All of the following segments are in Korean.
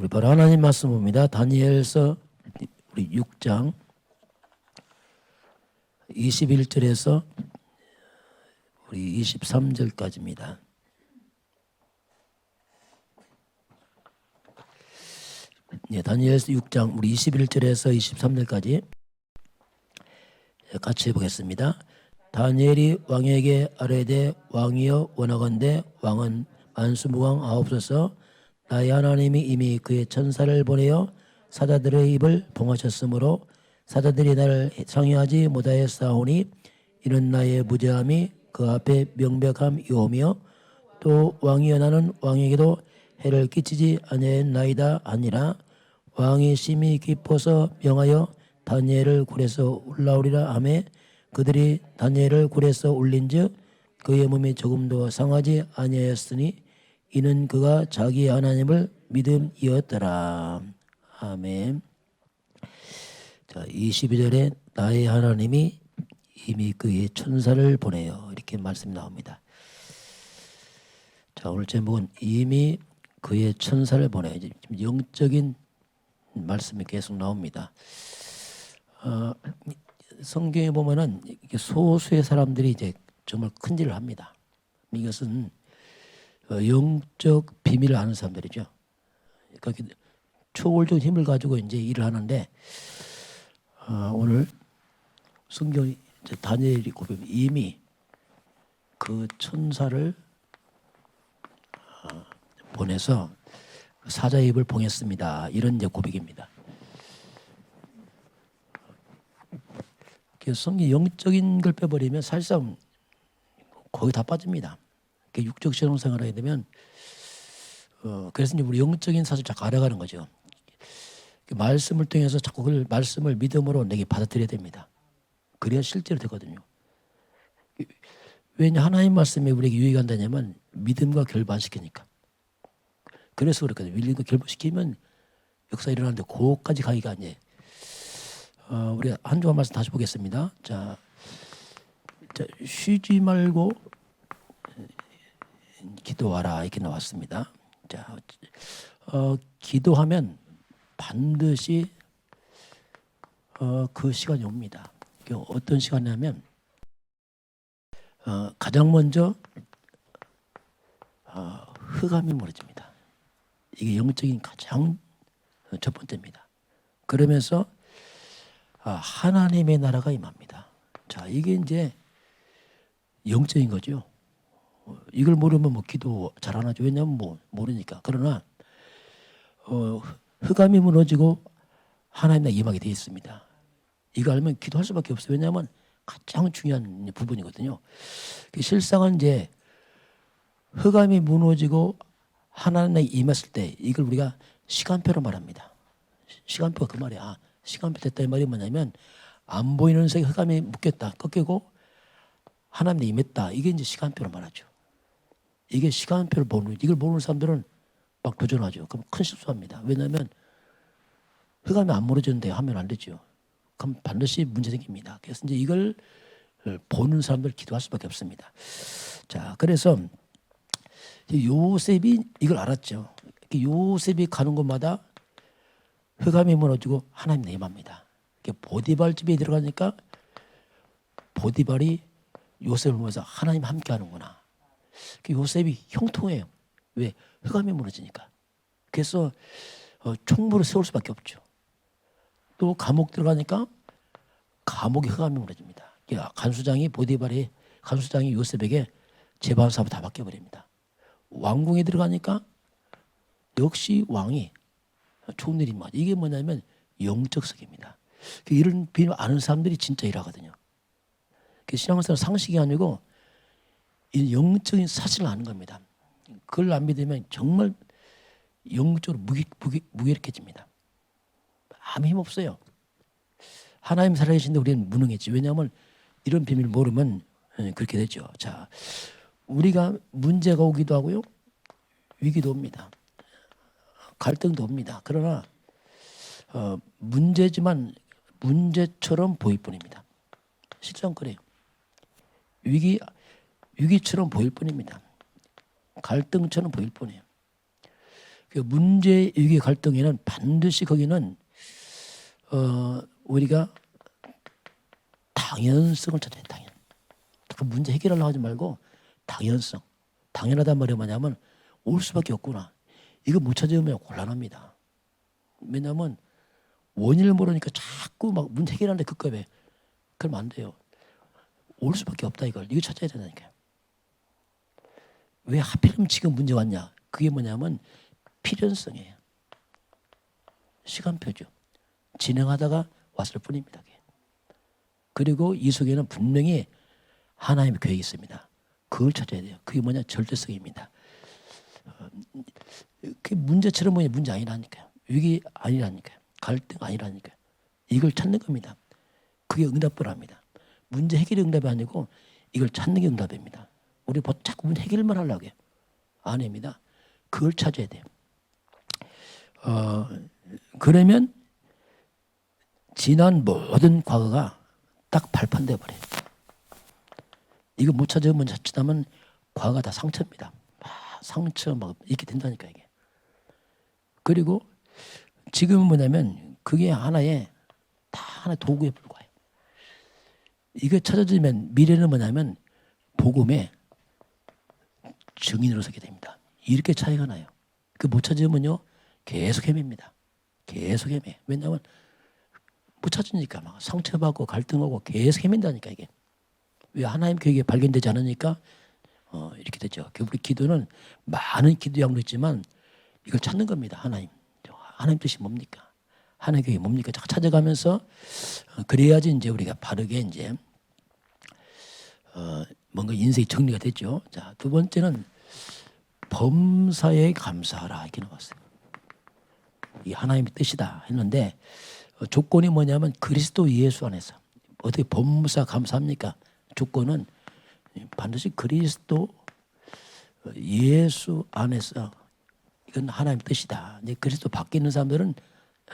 우리 바로 하나님 말씀 봅니다. 다니엘서 우리 6장 21절에서 우리 23절까지입니다. 네, 다니엘서 6장 우리 21절에서 23절까지 같이 해보겠습니다. 다니엘이 왕에게 아뢰되 왕이여 원하건대 왕은 만수무강하옵소서. 나의 하나님이 이미 그의 천사를 보내어 사자들의 입을 봉하셨으므로 사자들이 나를 상해하지 못하였사오니 이는 나의 무죄함이 그 앞에 명백함이오며 또 왕이여 나는 왕에게도 해를 끼치지 아니하였나이다 하니라. 왕이 심히 기뻐서 명하여 다니엘을 굴에서 올라오리라 하매 그들이 다니엘을 굴에서 올린즉 그의 몸이 조금도 상하지 아니하였으니 이는 그가 자기 하나님을 믿음이었더라. 아멘. 자, 22절에 나의 하나님이 이미 그의 천사를 보내요. 이렇게 말씀이 나옵니다. 자, 오늘 제목은 이미 그의 천사를 보내요. 지금 영적인 말씀이 계속 나옵니다. 성경에 보면은 소수의 사람들이 이제 정말 큰 일을 합니다. 이것은 영적 비밀을 아는 사람들이죠. 그러니까 초월적 힘을 가지고 이제 일을 하는데 오늘 성경 다니엘이 고백하면 이미 그 천사를 보내서 사자의 입을 봉했습니다. 이런 이제 고백입니다. 성경 영적인 걸 빼버리면 사실상 거의 다 빠집니다. 육적 신앙생활을 하게 되면 그래서 이제 우리 영적인 사실을 자꾸 알아가는 거죠. 말씀을 통해서 자꾸 그 말씀을 믿음으로 내게 받아들여야 됩니다. 그래야 실제로 되거든요. 왜냐 하나님 말씀이 우리에게 유익한다냐면 믿음과 결반시키니까. 그래서 그렇거든요. 믿음과 결반시키면 역사 일어나는데 그거까지 가기가 아니에요. 우리 한 주간 말씀 다시 보겠습니다. 자, 쉬지 말고 기도하라 이렇게 나왔습니다. 자, 기도하면 반드시 그 시간이 옵니다. 어떤 시간이냐면 가장 먼저 흑암이 무너집니다. 이게 영적인 가장 첫 번째입니다. 그러면서 하나님의 나라가 임합니다. 자, 이게 이제 영적인 거죠. 이걸 모르면 뭐 기도 잘 안 하죠. 왜냐하면 뭐 모르니까. 그러나 흑암이 무너지고 하나님의 임하게 되어 있습니다. 이거 알면 기도할 수밖에 없어요. 왜냐하면 가장 중요한 부분이거든요. 실상은 이제 흑암이 무너지고 하나님의 임했을 때 이걸 우리가 시간표로 말합니다. 시간표가 그 말이야. 시간표 됐다 이 말이 뭐냐면 안 보이는 색에 흑암이 묶였다, 꺾이고 하나님의 임했다. 이게 이제 시간표로 말하죠. 이게 시간표를 보는, 이걸 모르는 사람들은 막 도전하죠. 그럼 큰 실수합니다. 왜냐하면 흑암이 안 무너지는데 하면 안 되죠. 그럼 반드시 문제 생깁니다. 그래서 이제 이걸 보는 사람들 기도할 수밖에 없습니다. 자, 그래서 요셉이 이걸 알았죠. 요셉이 가는 곳마다 흑암이 무너지고 하나님 임합니다. 보디발 집에 들어가니까 보디발이 요셉을 보면서 하나님 함께 하는구나. 요셉이 형통해요. 왜? 흑암이 무너지니까. 그래서 총무를 세울 수밖에 없죠. 또 감옥 들어가니까 감옥에 흑암이 무너집니다. 간수장이 요셉에게 재반 사업 다 맡겨버립니다. 왕궁에 들어가니까 역시 왕이 좋은 일이 맞아. 이게 뭐냐면 영적 세계입니다. 이런 비밀을 아는 사람들이 진짜 일하거든요. 신앙생활 상식이 아니고 이 영적인 사실을 아는 겁니다. 그걸 안 믿으면 정말 영적으로 무기력해집니다. 아무 힘 없어요. 하나님 살아계신데 우리는 무능했지. 왜냐하면 이런 비밀을 모르면 그렇게 되죠. 자, 우리가 문제가 오기도 하고요, 위기도 옵니다. 갈등도 옵니다. 그러나 문제지만 문제처럼 보일 뿐입니다. 실상 그래요. 위기처럼 보일 뿐입니다. 갈등처럼 보일 뿐이에요. 그 문제 위기 갈등에는 반드시 거기는 우리가 당연성을 찾아야 돼. 당연. 그 문제 해결하려고 하지 말고 당연성. 당연하단 말이 뭐냐면 올 수밖에 없구나. 이거 못 찾으면 곤란합니다. 왜냐하면 원인을 모르니까 자꾸 막 문제 해결하는데 급급해. 그러면 안 돼요. 올 수밖에 없다 이걸. 이거 찾아야 된다니까요. 왜 하필이면 지금 문제 왔냐. 그게 뭐냐면 필연성이에요. 시간표죠. 진행하다가 왔을 뿐입니다. 그리고 이 속에는 분명히 하나님의 계획이 있습니다. 그걸 찾아야 돼요. 그게 뭐냐? 절대성입니다. 그 문제처럼 보니 문제 아니라니까요. 위기 아니라니까요. 갈등 아니라니까요. 이걸 찾는 겁니다. 그게 응답부랍니다. 문제 해결이 응답이 아니고 이걸 찾는 게 응답입니다. 우리 자꾸 문제 해결만 하려고 해요. 아닙니다. 그걸 찾아야 돼요. 그러면 지난 모든 과거가 딱 발판돼 버려요. 이거 못 찾으면 자칫하면 과거가 다 상처입니다. 상처 막 이렇게 된다니까 이게. 그리고 지금은 뭐냐면 그게 하나의 도구에 불과해요. 이거 찾아지면 미래는 뭐냐면 복음의 증인으로 서게 됩니다. 이렇게 차이가 나요. 그 못 찾으면요 계속 헤맵니다. 계속 헤매. 왜냐하면 못 찾으니까 막 상처받고 갈등하고 계속 헤맨다니까 이게. 왜 하나님 계획이 발견되지 않으니까 이렇게 되죠. 우리 기도는 많은 기도 양도 있지만 이걸 찾는 겁니다. 하나님 뜻이 뭡니까? 하나님 계획이 뭡니까? 찾아가면서 그래야지 이제 우리가 바르게 이제 뭔가 인생이 정리가 됐죠. 자, 두 번째는 범사에 감사하라 이렇게 나왔어요. 이 하나님의 뜻이다 했는데 조건이 뭐냐면 그리스도 예수 안에서. 어떻게 범사 감사합니까? 조건은 반드시 그리스도 예수 안에서. 이건 하나님의 뜻이다. 이제 그리스도 밖에 있는 사람들은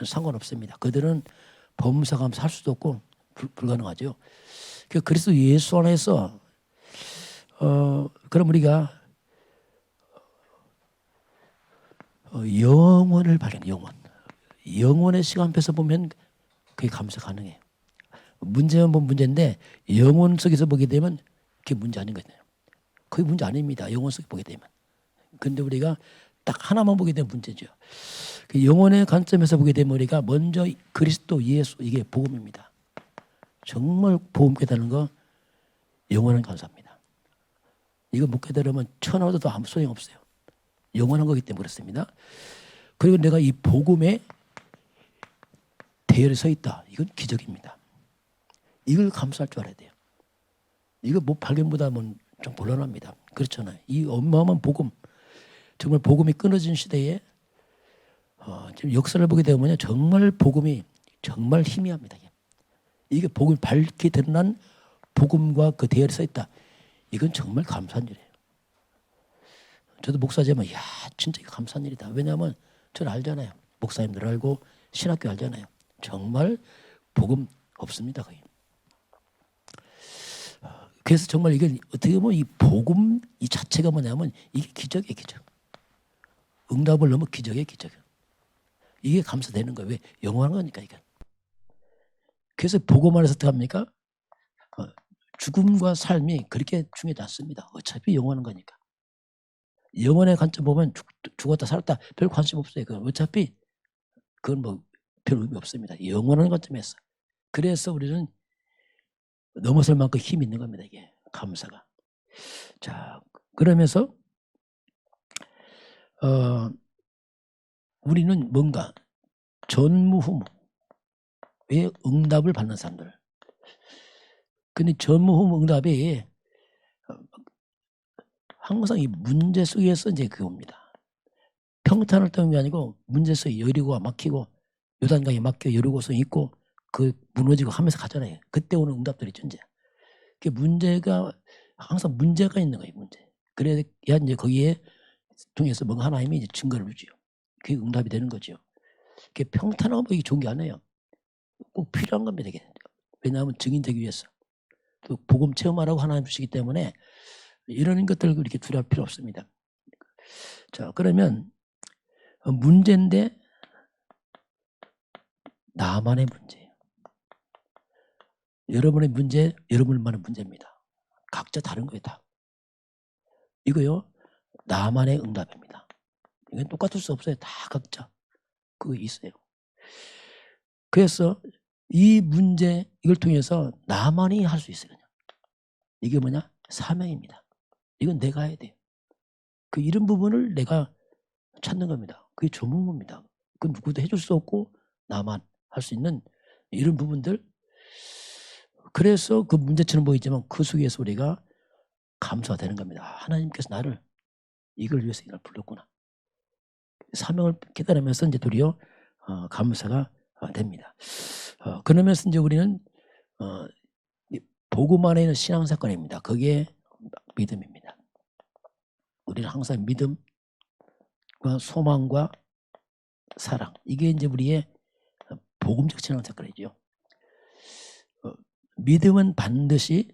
상관없습니다. 그들은 범사 감사할 수도 없고 불가능하죠. 그리스도 예수 안에서 그럼 우리가 영원을 발견해. 영원의 시간표에서 보면 그게 감사 가능해요. 문제는 뭐 문제인데 영원 속에서 보게 되면 그게 문제 아닌 거예요. 그게 문제 아닙니다. 영원 속에 보게 되면. 그런데 우리가 딱 하나만 보게 되면 문제죠. 그 영원의 관점에서 보게 되면 우리가 먼저 그리스도 예수 이게 복음입니다. 정말 복음 깨달은 거 영원한 감사합니다. 이거 못 깨달으면 천하도 아무 소용없어요. 영원한 거기 때문에 그렇습니다. 그리고 내가 이 복음에 대열에 서 있다. 이건 기적입니다. 이걸 감사할 줄 알아야 돼요. 이거 못 발견보다는 좀 곤란합니다. 그렇잖아요. 이 어마어마한 복음, 정말 복음이 끊어진 시대에 지금 역사를 보게 되면 정말 복음이 정말 희미합니다. 이게 복음이 밝게 드러난 복음과 그 대열에 서 있다. 이건 정말 감사한 일이에요. 저도 목사지만 야 진짜 이거 감사한 일이다. 왜냐하면 저는 알잖아요. 목사님들 알고 신학교 알잖아요. 정말 복음 없습니다. 거의. 그래서 정말 이게 어떻게 보면 이 복음 이 자체가 뭐냐면 이게 기적이에요. 기적. 응답을 넘어 기적이에요. 기적. 이게 감사되는 거예요. 왜? 영원한 거니까 이게. 그래서 복음 안에서 어떻게 합니까? 죽음과 삶이 그렇게 중요하지 않습니다. 어차피 영원한 거니까. 영원의 관점 보면 죽었다 살았다 별 관심 없어요. 그건 어차피 그건 뭐 별 의미 없습니다. 영원한 관점에서. 그래서 우리는 넘어설 만큼 힘이 있는 겁니다. 이게 감사가. 자, 그러면서 우리는 뭔가 전무후무의 응답을 받는 사람들. 근데 전무후무 응답이 항상 이 문제 속에서 이제 그겁니다. 평탄을 떠는 게 아니고 문제 속에 여리고가 막히고 요단강이 막혀 여리고성이 있고 그 무너지고 하면서 가잖아요. 그때 오는 응답들이 있죠. 이제. 그 문제가 항상 문제가 있는 거예요. 문제. 그래야 이제 거기에 통해서 뭔가 하나님이 이제 증거를 주죠. 그게 응답이 되는 거죠. 그게 평탄하고 뭐 이게 좋은 게 아니에요. 꼭 필요한 겁니다. 이게. 왜냐하면 증인되기 위해서. 또 복음 체험하라고 하나님 주시기 때문에 이런 것들 이렇게 두려울 필요 없습니다. 자, 그러면 문제인데 나만의 문제예요. 여러분의 문제, 여러분만의 문제입니다. 각자 다른 거예요, 다. 이거요, 나만의 응답입니다. 이건 똑같을 수 없어요. 다 각자 그거 있어요. 그래서 이 문제, 이걸 통해서 나만이 할 수 있어요. 그냥. 이게 뭐냐? 사명입니다. 이건 내가 해야 돼요. 그 이런 부분을 내가 찾는 겁니다. 그게 전문입니다. 그 누구도 해줄 수 없고 나만 할 수 있는 이런 부분들. 그래서 그 문제처럼 보이지만 그 속에서 우리가 감사가 되는 겁니다. 하나님께서 나를 이걸 위해서 이날 불렀구나. 사명을 깨달으면서 이제 도리어 감사가 됩니다. 그러면서 이제 우리는 복음 안에 있는 신앙 사건입니다. 그게 믿음입니다. 우리는 항상 믿음과 소망과 사랑, 이게 이제 우리의 복음적 신앙 사건이죠. 믿음은 반드시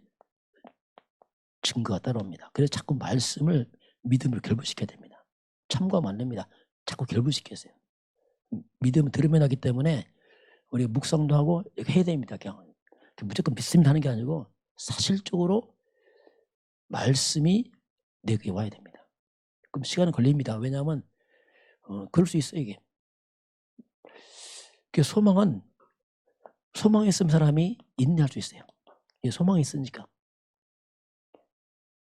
증거가 따라옵니다. 그래서 자꾸 말씀을 믿음으로 결부시켜야 됩니다. 참고하면 안 됩니다. 자꾸 결부시켰어요. 믿음은 들으면 하기 때문에 우리가 묵상도 하고 해야 됩니다. 그냥 무조건 믿습니다 하는 게 아니고 사실적으로 말씀이 내게 와야 됩니다. 그럼 시간은 걸립니다. 왜냐하면 그럴 수 있어요. 이게 소망은 소망이 있으면 사람이 인내할 수 있어요. 소망이 있으니까.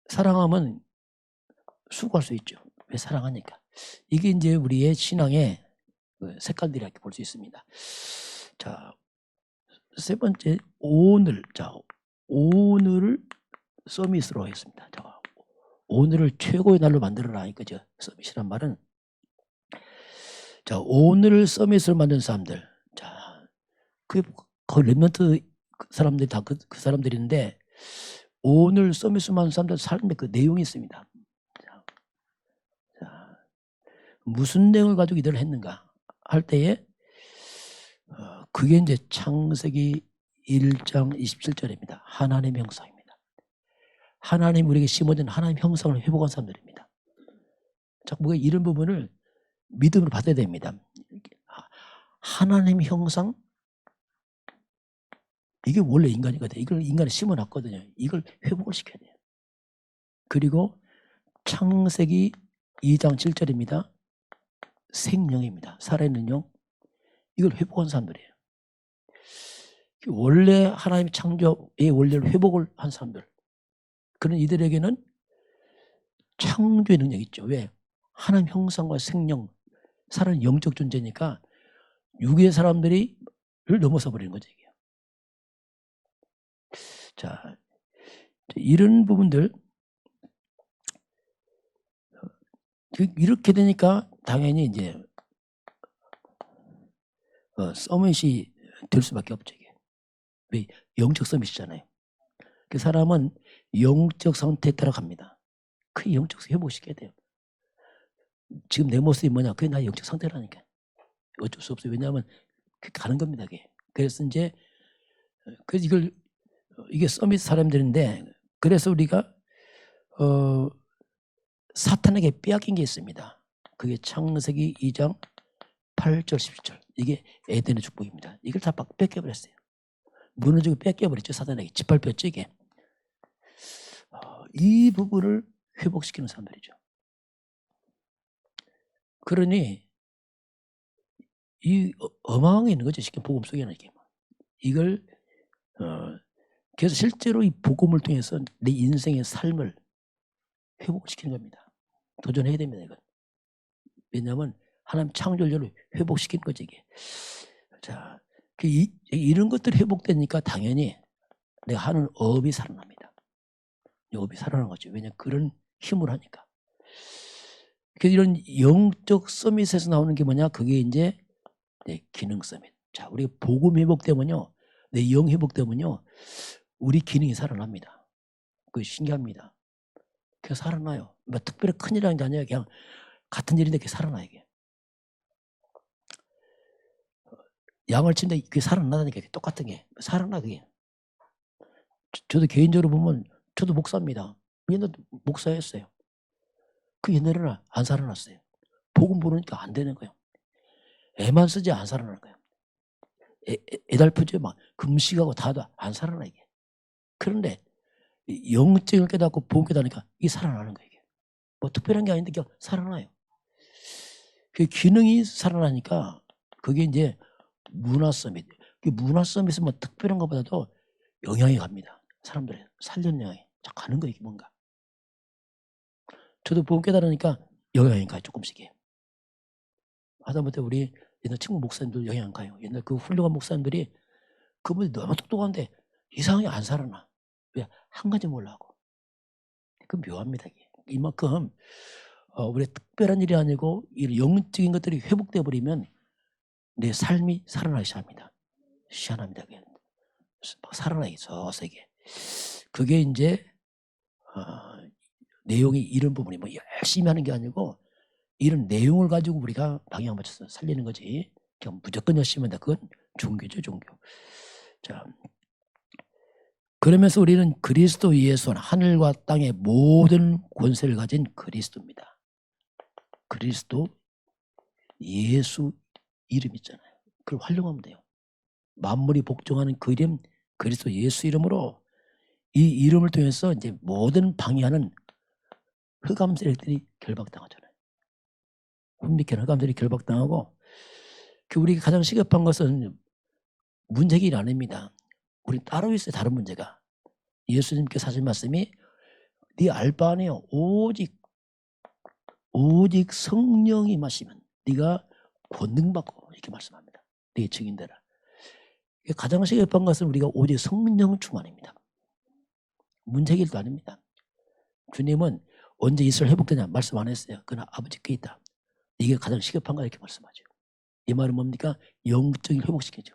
사랑하면 수고할 수 있죠. 왜 사랑하니까. 이게 이제 우리의 신앙의 색깔들이라고 볼 수 있습니다. 자, 세 번째, 오늘. 자, 오늘을 서밋으로 하겠습니다. 자, 오늘을 최고의 날로 만들어라. 이거죠. 서밋이란 말은. 자, 오늘을 서밋을 만든 사람들. 자, 그 렘넌트 사람들이 다 그 사람들인데, 오늘 서밋을 만든 사람들 삶의 그 내용이 있습니다. 자, 무슨 내용을 가지고 이들을 했는가 할 때에 그게 이제 창세기 1장 27절입니다. 하나님의 형상입니다. 하나님 우리에게 심어진 하나님 형상을 회복한 사람들입니다. 자, 우리가 이런 부분을 믿음으로 받아야 됩니다. 하나님 형상, 이게 원래 인간이거든요. 이걸 인간에 심어놨거든요. 이걸 회복을 시켜야 돼요. 그리고 창세기 2장 7절입니다. 생명입니다. 살아있는 영. 이걸 회복한 사람들이에요. 원래 하나님 창조의 원리를 회복을 한 사람들. 그런 이들에게는 창조의 능력이 있죠. 왜? 하나님 형상과 생명, 살아있는 영적 존재니까 육의 사람들이 넘어서 버리는 거죠. 이게. 자, 이런 부분들 이렇게 되니까 당연히 이제 서밋이 될 수밖에 없죠. 이게. 왜? 영적 서밋이잖아요. 그 사람은 영적 상태에 따라갑니다. 그 영적 회복시켜야 돼요. 지금 내 모습이 뭐냐? 그게 나의 영적 상태라니까. 어쩔 수 없어요. 왜냐하면 가는 겁니다. 그게. 그래서 이제 이게 서밋 사람들인데, 그래서 우리가 사탄에게 빼앗긴 게 있습니다. 그게 창세기 2장 8절 11절. 이게 에덴의 축복입니다. 이걸 다 뺏겨버렸어요. 무너지고 뺏겨버렸죠. 사탄에게 짓밟혔죠. 이게. 이 부분을 회복시키는 사람들이죠. 그러니 이 어마어마한 게 있는 거죠. 쉽게 복음 속에는 이게. 이걸 그래서 실제로 이 복음을 통해서 내 인생의 삶을 회복시키는 겁니다. 도전해야 됩니다. 이건. 왜냐하면 하나님 창조주를 회복시키는 거지 이게. 자, 이런 것들이 회복되니까 당연히 내가 하는 업이 살아납니다. 업이 살아나는 거죠. 왜냐하면 그런 힘을 하니까. 그래서 이런 영적 서밋에서 나오는 게 뭐냐? 그게 이제 내 기능 서밋. 자, 우리가 복음 회복되면요, 내 영 회복되면요, 우리 기능이 살아납니다. 그게 신기합니다. 그래서 살아나요. 뭐 특별히 큰일이라는 게 아니에요. 그냥 같은 일인데 그게 살아나요. 이게. 양을 치는데 그게 살아나다니까. 똑같은 게 살아나. 그게. 저도 개인적으로 보면 저도 목사입니다. 옛날에 목사였어요. 그 옛날에는 안 살아났어요. 복음 모르니까 안 되는 거예요. 애만 쓰지 안 살아나는 거예요. 애달프죠. 막 금식하고 다도 안 살아나 이게. 그런데 영적을 깨닫고 복음 깨닫으니까 이게 살아나는 거예요. 이게. 뭐 특별한 게 아닌데 그냥 살아나요. 그 기능이 살아나니까 그게 이제 문화 서밋. 그 문화 서밋은 뭐 특별한 것보다도 영향이 갑니다. 사람들의 살리는 영향이 가는 거예요. 뭔가. 저도 복음 깨달으니까 영향이 가요. 조금씩이에요. 하다못해 우리 옛날 친구 목사님들 영향 가요. 옛날 그 훌륭한 목사님들이 그분이 너무 똑똑한데 이상하게 안 살아나. 왜? 한 가지 몰라고. 그 묘합니다. 이게. 이만큼 우리 특별한 일이 아니고 이 영적인 것들이 회복돼 버리면 내 삶이 살아나기 시작합니다. 희한합니다. 그게. 살아나기 서서히. 그게 이제 내용이 이런 부분이 뭐 열심히 하는 게 아니고 이런 내용을 가지고 우리가 방향 맞춰서 살리는 거지. 그냥 무조건 열심히 한다. 그건 종교죠, 종교. 자, 그러면서 우리는 그리스도 예수 하늘과 땅의 모든 권세를 가진 그리스도입니다. 그리스도 예수 이름 있잖아요. 그걸 활용하면 돼요. 만물이 복종하는 그 이름 그리스도 예수 이름으로 이 이름을 통해서 이제 모든 방해하는 흑암 세력들이 결박당하잖아요. 혼미케는 흑암들이 결박당하고 우리가 가장 시급한 것은 문제 해결이 아닙니다. 우리 따로 있어요. 다른 문제가. 예수님께서 하신 말씀이 네 알바 아니에요. 오직 성령이 마시면 네가 권능받고 이렇게 말씀합니다. 네 증인되라. 가장 시급한 것은 우리가 오직 성령 충만입니다. 문제 해결도 아닙니다. 주님은 언제 이스라엘 회복되냐 말씀 안 했어요. 그러나 아버지께 있다. 이게 가장 시급한가 이렇게 말씀하죠. 이 말은 뭡니까? 영적인 회복시키죠.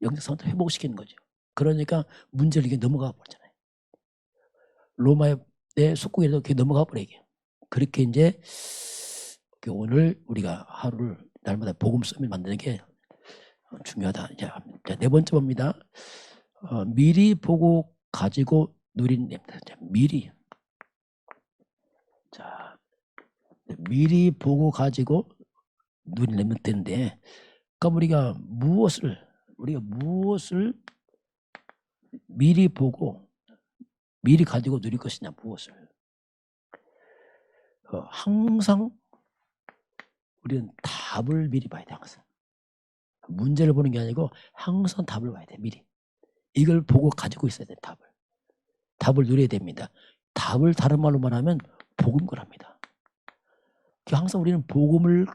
영적 상태 회복시키는 거죠. 그러니까 문제를 이게 넘어가 버리잖아요. 로마의 속국에도 이렇게 넘어가 버리게. 그렇게 이제 오늘 우리가 하루를 날마다 복음 서밋 만드는 게 중요하다. 자, 네 번째 봅니다. 미리 보고 가지고 누린 냅니다. 자, 미리. 자, 미리 보고 가지고 누린 냅면 되는데, 그러니까 우리가 무엇을 미리 보고 미리 가지고 누릴 것이냐, 무엇을. 항상 우리는 답을 미리 봐야 돼. 항상. 문제를 보는 게 아니고 항상 답을 봐야 돼. 미리. 이걸 보고 가지고 있어야 돼. 답을 누려야 됩니다. 답을 다른 말로 말하면 복음거랍니다. 항상 우리는 복음을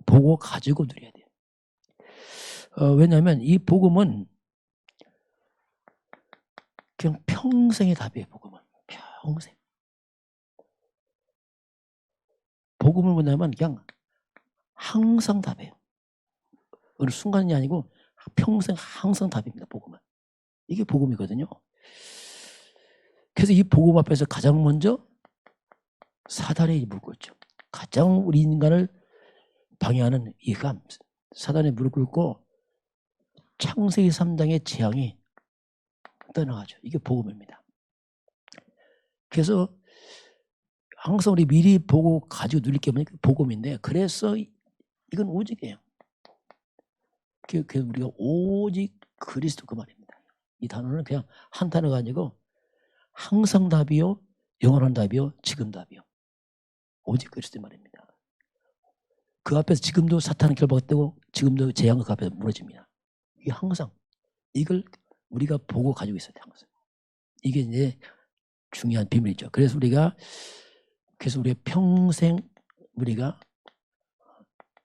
보고 가지고 누려야 돼요. 왜냐하면 이 복음은 그냥 평생의 답이에요. 복음은 평생. 복음을 뭐냐면 그냥 항상 답이에요. 어느 순간이 아니고 평생 항상 답입니다. 복음은. 이게 복음이거든요. 그래서 이 복음 앞에서 가장 먼저 사단의 무릎 꿇죠. 가장 우리 인간을 방해하는 이 사단의 무릎 꿇고 창세기 3장의 재앙이 떠나가죠. 이게 복음입니다. 그래서 항상 우리 미리 보고 가지고 누릴 게 뭐냐? 복음인데, 그래서 이건 오직이에요. 그래서 우리가 오직 그리스도 그 말입니다. 이 단어는 그냥 한 단어가 아니고 항상 답이요, 영원한 답이요, 지금 답이요. 오직 그리스도 말입니다. 그 앞에서 지금도 사탄은 결박되고 지금도 재앙은 그 앞에서 무너집니다. 이게 항상 이걸 우리가 보고 가지고 있어야 돼요. 항상. 이게 이제 중요한 비밀이죠. 그래서 우리가 평생 우리가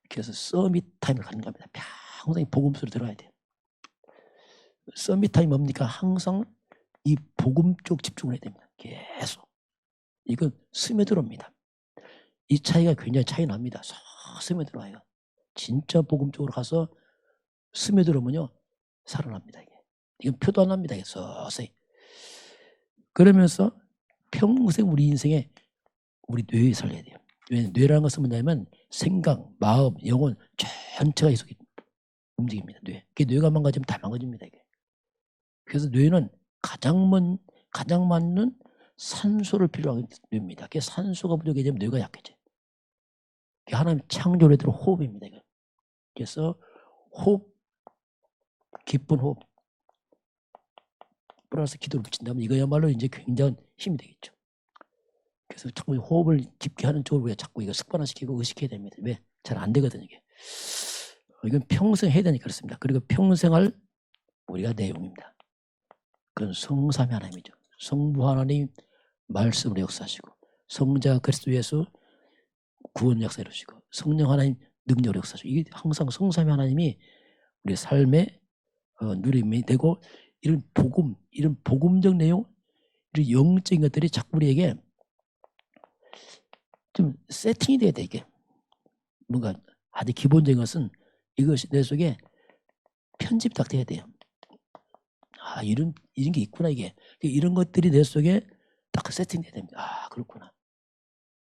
그래서 서밋 타임을 갖는 겁니다. 평생 복음 소리 들어야 돼요. 서밋 타임 뭡니까? 항상 이 복음 쪽 집중을 해야 됩니다. 계속. 이건 스며들어옵니다. 이 차이가 굉장히 차이 납니다. 스며들어와요. 진짜 복음 쪽으로 가서 스며들어오면요, 살아납니다. 이건 표도 안 납니다. 서서히. 그러면서 평생 우리 인생에 우리 뇌에 살려야 돼요. 왜냐하면 뇌라는 것은 뭐냐면 생각, 마음, 영혼 전체가 계속 움직입니다. 뇌. 뇌가 망가지면 다 망가집니다. 이게. 그래서 뇌는 가장 맞는 산소를 필요한 뇌입니다. 산소가 부족해지면 뇌가 약해져요. 하나님 창조래대로 호흡입니다. 이거. 그래서 호흡, 기쁜 호흡 플러스 기도를 붙인다면 이거야말로 이제 굉장한 힘이 되겠죠. 그래서 자꾸 호흡을 깊게 하는 쪽으로 우리가 자꾸 이거 습관화시키고 의식해야 됩니다. 왜? 잘 안 되거든요. 이게. 이건 평생 해야 되니까 그렇습니다. 그리고 평생 할 우리가 내용입니다. 그건 성삼위 하나님이죠. 성부 하나님 말씀으로 역사하시고, 성자 그리스도 예수 구원 역사 이루시고, 성령 하나님 능력으로 역사하시고, 이게 항상 성삼위 하나님이 우리 삶의 누림이 되고, 이런 복음적 내용, 이런 영적인 것들이 자꾸 우리에게 좀 세팅이 돼야 돼. 이게 뭔가 아주 기본적인 것은 이것이 내 속에 편집이 딱 돼야 돼요. 아, 이런 게 있구나. 이게 이런 것들이 내 속에 딱 세팅돼야 됩니다. 아, 그렇구나.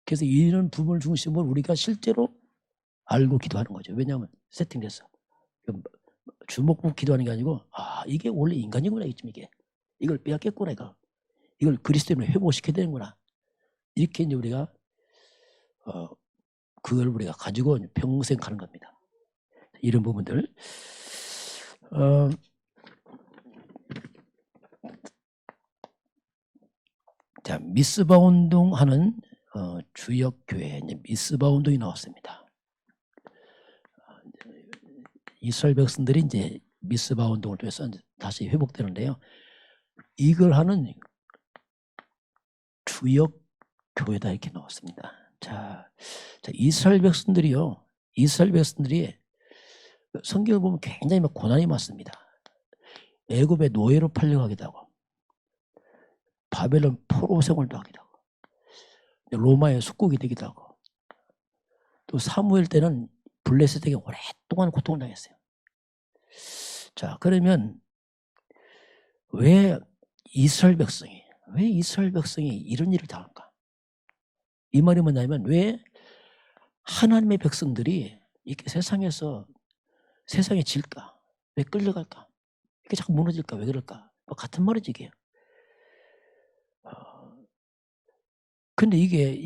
그래서 이런 부분을 중심으로 우리가 실제로 알고 기도하는 거죠. 왜냐하면 세팅돼서 주먹 기도하는 게 아니고, 아, 이게 원래 인간이구나. 이걸 빼앗겼구나. 이걸 그리스도인으로 회복시켜야 되는구나. 이렇게 이제 우리가 그걸 우리가 가지고 평생 가는 겁니다. 이런 부분들. 자, 미스바 운동하는 주역 교회에 미스바 운동이 나왔습니다. 이스라엘 백성들이 이제 미스바 운동을 통해서 다시 회복되는데요. 이걸 하는 주역 교회다 이렇게 나왔습니다. 자, 이스라엘 백성들이 성경을 보면 굉장히 막 고난이 많습니다. 애굽의 노예로 팔려가기도 하고, 바벨론 포로 생활도 하기도 하고, 로마의 숙국이 되기도 하고, 또 사무엘 때는 블레셋에게 오랫동안 고통을 당했어요. 자, 그러면 왜 이스라엘 백성이 이런 일을 당할까? 이 말이 뭐냐면, 왜 하나님의 백성들이 이렇게 세상에 질까? 왜 끌려갈까? 이렇게 자꾸 무너질까? 왜 그럴까? 같은 말이지 이게. 근데 이게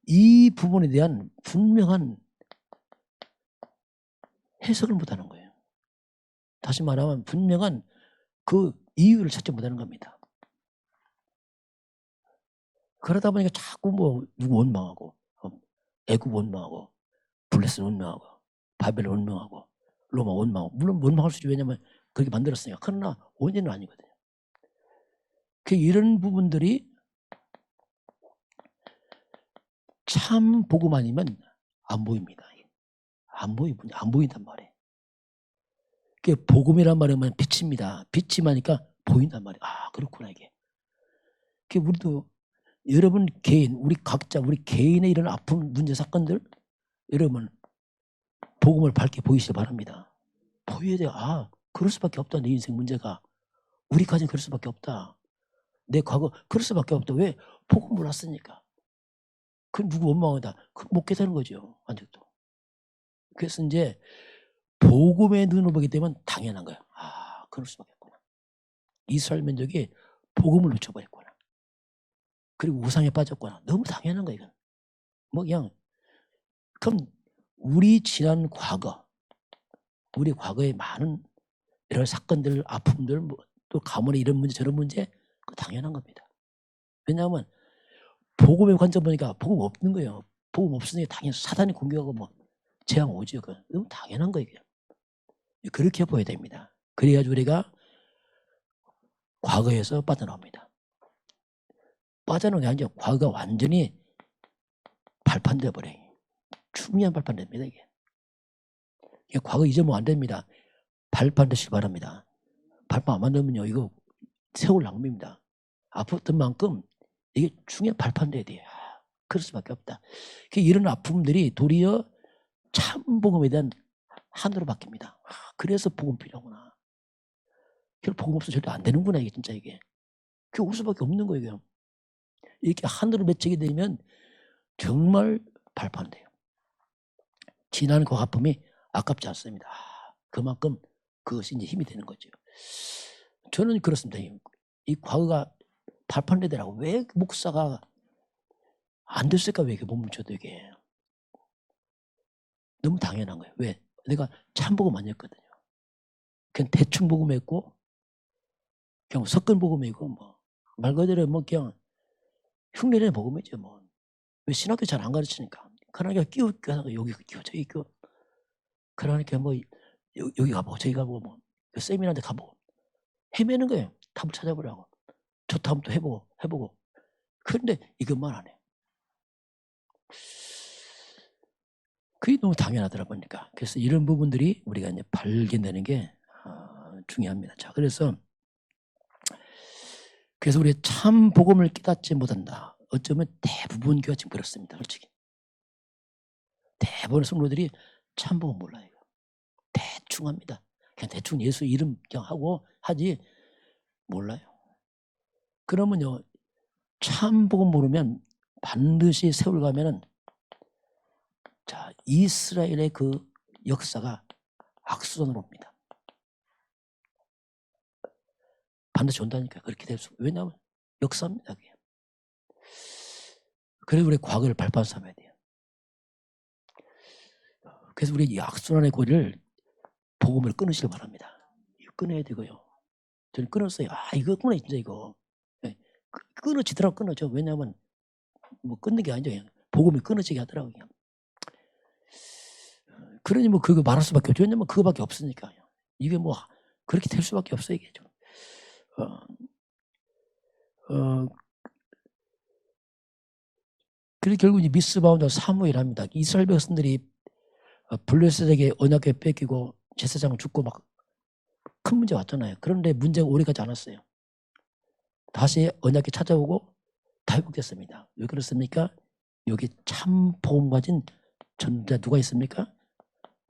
이 부분에 대한 분명한 해석을 못하는 거예요. 다시 말하면 분명한 그 이유를 찾지 못하는 겁니다. 그러다 보니까 자꾸 누구 원망하고, 애굽 원망하고, 블레셋 원망하고, 바벨 원망하고, 로마 원망하고. 물론 원망할 수 있죠. 왜냐하면 그렇게 만들었으니까. 그러나 원인은 아니거든요. 이런 부분들이 참 복음 아니면 안 보입니다. 안 보인단 말이에요. 복음이란 말이면 빛입니다. 빛이 많으니까 보인단 말이에요. 아, 그렇구나 이게. 우리도 여러분 개인, 우리 각자 우리 개인의 이런 아픈 문제 사건들 여러분 복음을 밝게 보이시길 바랍니다. 보여야 돼요. 아, 그럴 수밖에 없다. 내 인생 문제가. 우리 가정 그럴 수밖에 없다. 내 과거 그럴 수밖에 없다. 왜? 복음 몰랐으니까. 그 누구 원망하다. 못 깨달은 거죠. 아직도. 그래서 이제 복음의 눈을 보게 되면 당연한 거예요. 아, 그럴 수밖에 없구나. 이스라엘 민족이 복음을 놓쳐버렸구나. 그리고 우상에 빠졌구나. 너무 당연한 거예요. 이건. 그냥 그럼 우리 지난 과거, 우리 과거의 많은 이런 사건들, 아픔들, 또 가문의 이런 문제 저런 문제 그거 당연한 겁니다. 왜냐하면 복음의 관점 보니까 복음 없는 거예요. 복음 없으니까 당연히 사단이 공격하고 재앙 오죠. 그건 너무 당연한 거예요. 그렇게 보여야 됩니다. 그래야지 우리가 과거에서 빠져나옵니다. 빠져나오는 게 아니죠. 과거가 완전히 발판돼 버려요. 충분한 발판됩니다. 이게 과거 잊으면 안 됩니다. 발판 되시기 바랍니다. 발판 안 만들면요 이거 세월 낭비입니다. 아팠던 만큼 이게 중요한 발판돼야 돼요. 그럴 수밖에 없다. 이런 아픔들이 도리어 참 복음에 대한 한으로 바뀝니다. 그래서 복음 필요하구나. 복음 없으면 절대 안 되는구나 이게 진짜 이게. 올 수밖에 없는 거예요. 이렇게 하늘을 맺히게 되면 정말 발판돼요. 지난 그 아픔이 아깝지 않습니다. 그만큼 그것이 이제 힘이 되는 거죠. 저는 그렇습니다. 이 과거가 발판되더라고. 왜 목사가 안 됐을까? 왜 이렇게 못 묻혀도 이게. 너무 당연한 거예요. 왜? 내가 참복음 아니었거든요. 그냥 대충 복음했고 그냥 섞은 복음이고 뭐 말 그대로 뭐 그냥 흉내내 복음이죠 뭐. 왜 신학교 잘 안 가르치니까. 그러니까 끼워 여기 끼워 저기 끼워. 그러니까 뭐 여기 가보고 저기 가보고 뭐 그 세미나한테 가보고 헤매는 거예요. 답을 찾아보려고. 좋다 하면 또 해보고. 그런데 이것만 안 해. 그게 너무 당연하더라 보니까. 그래서 이런 부분들이 우리가 이제 발견되는 게 중요합니다. 자, 그래서 우리 참 복음을 깨닫지 못한다. 어쩌면 대부분 교회가 지금 그렇습니다. 솔직히. 대부분의 성도들이 참 복음 몰라요. 대충 합니다. 그냥 대충 예수 이름 그냥 하고 하지 몰라요. 그러면요. 참 복음 모르면 반드시 세월 가면은 자, 이스라엘의 그 역사가 악순환으로 옵니다. 반드시 온다니까. 그렇게 될 수. 왜냐하면 역사입니다. 그게. 그래서 우리 과거를 발판 삼아야 돼요. 그래서 우리 이 악순환의 고리를 복음을 끊으시길 바랍니다. 이거 끊어야 되고요. 저는 끊었어요. 이거 끊어 진짜 이거. 네. 끊어지더라고 끊어져. 왜냐하면 뭐 끊는 게 아니죠. 그냥 복음이 끊어지게 하더라고요. 그냥. 그러니 뭐 그거 말할 수밖에 없죠. 왜냐면 그거밖에 없으니까요. 이게 뭐 그렇게 될 수밖에 없어요. 이게 좀. 그래서 결국 이제 미스바운드 사무엘합니다. 이스라엘 백성들이 블레셋에게 언약궤 뺏기고 제사장 죽고 막 큰 문제 왔잖아요. 그런데 문제가 오래 가지 않았어요. 다시 언약궤 찾아오고 다 회복됐습니다. 왜 그렇습니까? 여기 참 복음 가진 전자 누가 있습니까?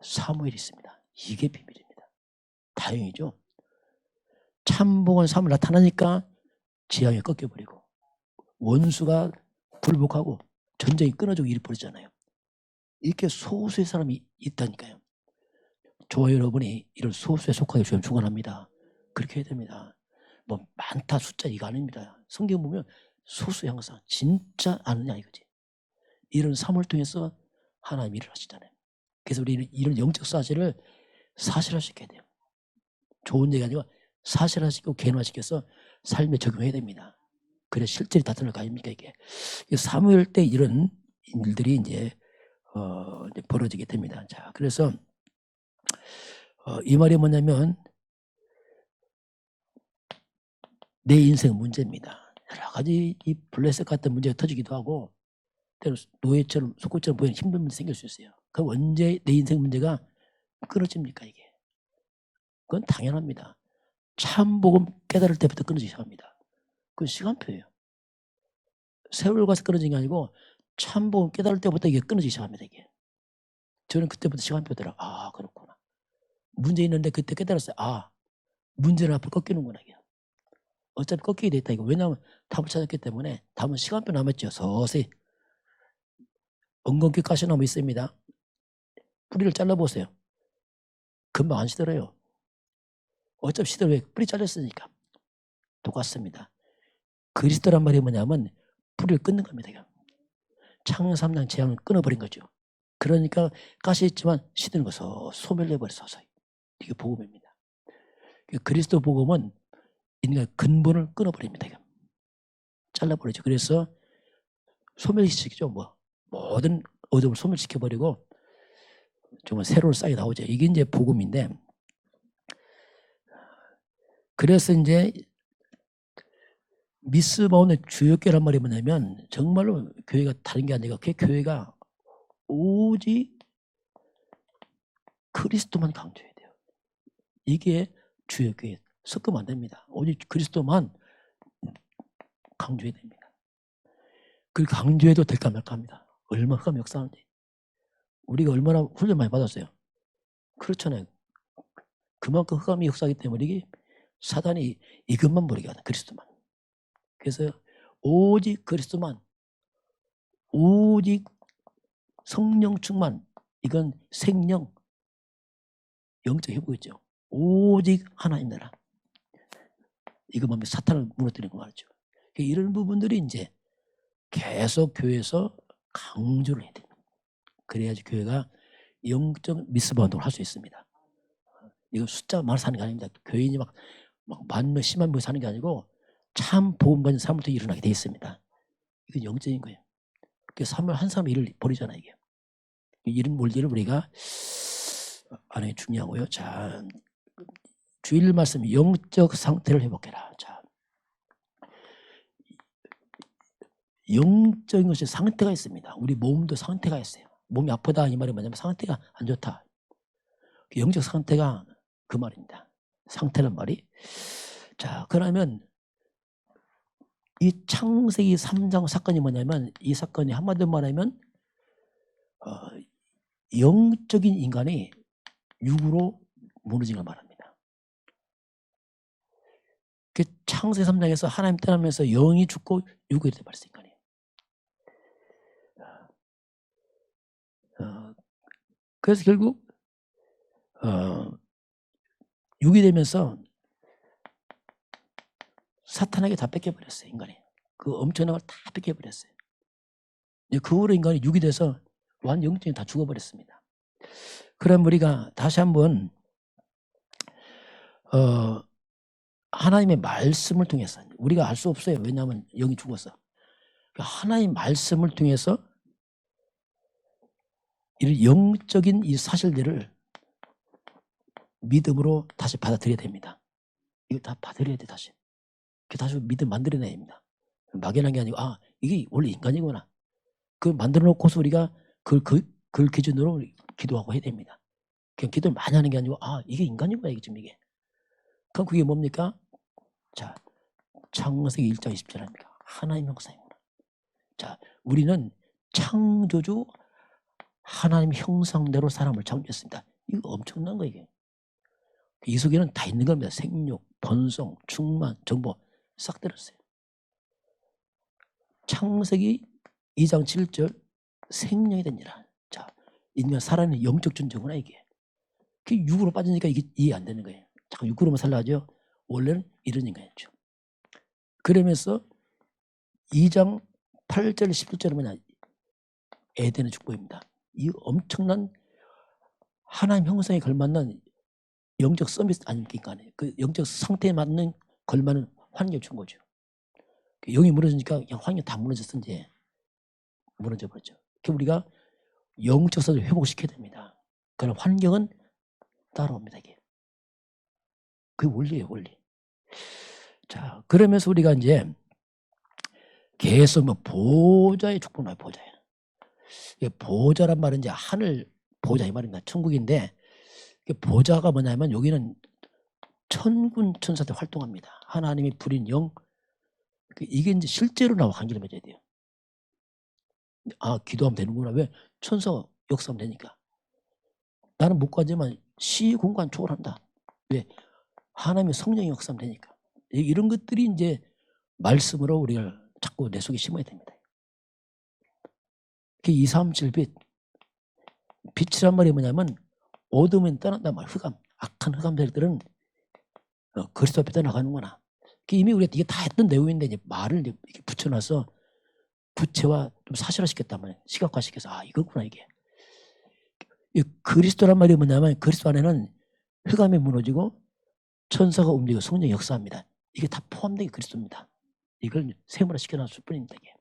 사무엘이 있습니다. 이게 비밀입니다. 다행이죠. 참 복음 사무엘 나타나니까 지향이 꺾여버리고 원수가 불복하고 전쟁이 끊어지고 일이 벌어지잖아요. 이렇게 소수의 사람이 있다니까요. 저와 여러분이 이런 소수에 속하게 주면 축원합니다. 그렇게 해야 됩니다. 뭐 많다 숫자 이거 아닙니다. 성경 보면 소수 항상 진짜 아느냐 이거지. 이런 삶을 통해서 하나님 일을 하시잖아요. 그래서 우리 이런 영적 사실을 사실화시켜야 돼요. 좋은 얘기가 아니고 사실화시키고 개인화시켜서 삶에 적용해야 됩니다. 그래 실제로 나타날 거 아닙니까 이게. 사무엘 때 이런 일들이 이제 벌어지게 됩니다. 자, 그래서 이 말이 뭐냐면 내 인생 문제입니다. 여러 가지 이 블레셋 같은 문제가 터지기도 하고 때로 노예처럼 속고처럼 보이는 힘든 문제 생길 수 있어요. 그럼 언제 내 인생 문제가 끊어집니까 이게? 그건 당연합니다. 참 복음 깨달을 때부터 끊어지기 시작합니다. 그건 시간표예요. 세월 가서 끊어진 게 아니고 참 복음 깨달을 때부터 이게 끊어지기 시작합니다. 이게. 저는 그때부터 시간표더라. 그렇구나. 문제 있는데 그때 깨달았어요. 문제는 앞으로 꺾이는구나. 이게. 어차피 꺾이게 돼 있다. 이거. 왜냐하면 답을 찾았기 때문에 답은 시간표 남았죠. 서서히. 엉겅퀴 가시나무 있습니다. 뿌리를 잘라보세요. 금방 안 시들어요. 어차피 시들어. 왜? 뿌리 잘렸으니까. 똑같습니다. 그리스도란 말이 뭐냐면 뿌리를 끊는 겁니다. 이거. 창세 3장 재앙을 끊어버린 거죠. 그러니까 가시 있지만 시드는 거 소멸해버려 서서히. 이게 복음입니다. 그리스도 복음은 인간의 근본을 끊어버립니다. 이거. 잘라버리죠. 그래서 소멸시키죠. 모든 어둠을 소멸시켜버리고 정말 새로운 싹이 나오죠. 이게 이제 복음인데, 그래서 이제 미스바운의 주역교란 말이 뭐냐면 정말로 교회가 다른 게 아니라 그 교회가 오직 그리스도만 강조해야 돼요. 이게 주역교회. 섞으면 안 됩니다. 오직 그리스도만 강조해야 됩니다. 그 강조해도 될까 말까 합니다. 얼마나 흑암 역사하는지. 우리가 얼마나 훈련 많이 받았어요. 그렇잖아요. 그만큼 흑암이 역사하기 때문에 이게 사단이 이것만 모르게 하는 그리스도만. 그래서 오직 그리스도만, 오직 성령 충만, 이건 생명, 영적 회복이죠. 오직 하나님 나라. 이것만 사탄을 무너뜨리는 거 말이죠. 이런 부분들이 이제 계속 교회에서 강조를 해야 됩니다. 그래야지 교회가 영적 미스바 운동을 할 수 있습니다. 이거 숫자 많아서 하는 게 아닙니다. 교인이 막 만명, 10만 명 사는 게 아니고 참 복음 가진 사람부터 일어나게 돼 있습니다. 이건 영적인 거예요. 그래서 한 사람 일을 버리잖아 이게. 이런 물질을 우리가 안에 중요하고요. 자, 주일 말씀 영적 상태를 회복해라. 자, 영적인 것이 상태가 있습니다. 우리 몸도 상태가 있어요. 몸이 아프다 이 말이 뭐냐면 상태가 안 좋다. 영적 상태가 그 말입니다. 상태란 말이. 자, 그러면 이 창세기 3장 사건이 뭐냐면 이 사건이 한마디로 말하면 영적인 인간이 육으로 무너지는 걸 말합니다. 그 창세기 3장에서 하나님 떠나면서 영이 죽고 육이 되어버렸어요. 인간이. 그래서 결국 육이 되면서 사탄에게 다 뺏겨버렸어요. 인간이. 그 엄청난 걸 다 뺏겨버렸어요. 그 후로 인간이 육이 돼서 완전 영적인 다 죽어버렸습니다. 그럼 우리가 다시 한번 하나님의 말씀을 통해서 우리가 알 수 없어요. 왜냐하면 영이 죽어서. 하나님의 말씀을 통해서 이런 영적인 이 사실들을 믿음으로 다시 받아들여야 됩니다. 이거 다 받아들여야 돼 다시. 다시 믿음 만들어내야 됩니다. 막연한 게 아니고 이게 원래 인간이구나. 그걸 만들어 놓고서 우리가 그걸 기준으로 기도하고 해야 됩니다. 그냥 기도를 많이 하는 게 아니고 이게 인간이구나 이게 지금 이게. 그럼 그게 뭡니까? 자, 창세기 1장 20절 아닙니까? 하나님 형상이구나. 자, 우리는 창조주 하나님 형상대로 사람을 창조했습니다. 이거 엄청난 거예요. 이게. 이 속에는 다 있는 겁니다. 생육, 번성, 충만, 정보 싹 들었어요. 창세기 2장 7절 생명이 되니라. 자, 인간 살아있는 영적 존재구나 이게. 그게 육으로 빠지니까 이게 이해 안 되는 거예요. 자꾸 육으로만 살라죠. 원래는 이런 인간이죠. 그러면서 2장 8절 11절은 뭐냐? 에덴의 축복입니다. 이 엄청난 하나님 형상에 걸맞는 영적 서비스 아닙니까? 그 영적 상태에 맞는 걸맞는 환경을 준 거죠. 영이 무너지니까 그냥 환경 다 무너졌어 이제. 무너져 버렸죠. 우리가 영적 사를 회복시켜야 됩니다. 그런 환경은 따라옵니다. 이게. 그게 원리예요, 원리. 자, 그러면서 우리가 이제 계속 보좌의 축복 나요, 보좌에. 보좌란 말은 이제 하늘 보좌 이 말입니다. 천국인데 보좌가 뭐냐면 여기는 천군 천사들 활동합니다. 하나님이 부린 영. 이게 이제 실제로 나와 관계를 맺어야 돼요. 기도하면 되는구나. 왜? 천사 역사하면 되니까. 나는 못 가지만 시 공간 초월한다. 왜? 하나님의 성령이 역사하면 되니까. 이런 것들이 이제 말씀으로 우리가 자꾸 내 속에 심어야 됩니다. 237빛. 빛이란 말이 뭐냐면 어둠은 떠난단 말이야. 흑암. 악한 흑암들은 그리스도 앞에 떠나가는구나. 이미 우리가 이게 다 했던 내용인데 이제 말을 이렇게 붙여놔서 부채와 좀 사실화시켰단 말이에요. 시각화시켜서 이거구나 이게. 그리스도란 말이 뭐냐면 그리스도 안에는 흑암이 무너지고 천사가 움직이고 성령이 역사합니다. 이게 다 포함된 게 그리스도입니다. 이걸 세문화 시켜놨을 뿐입니다. 이게.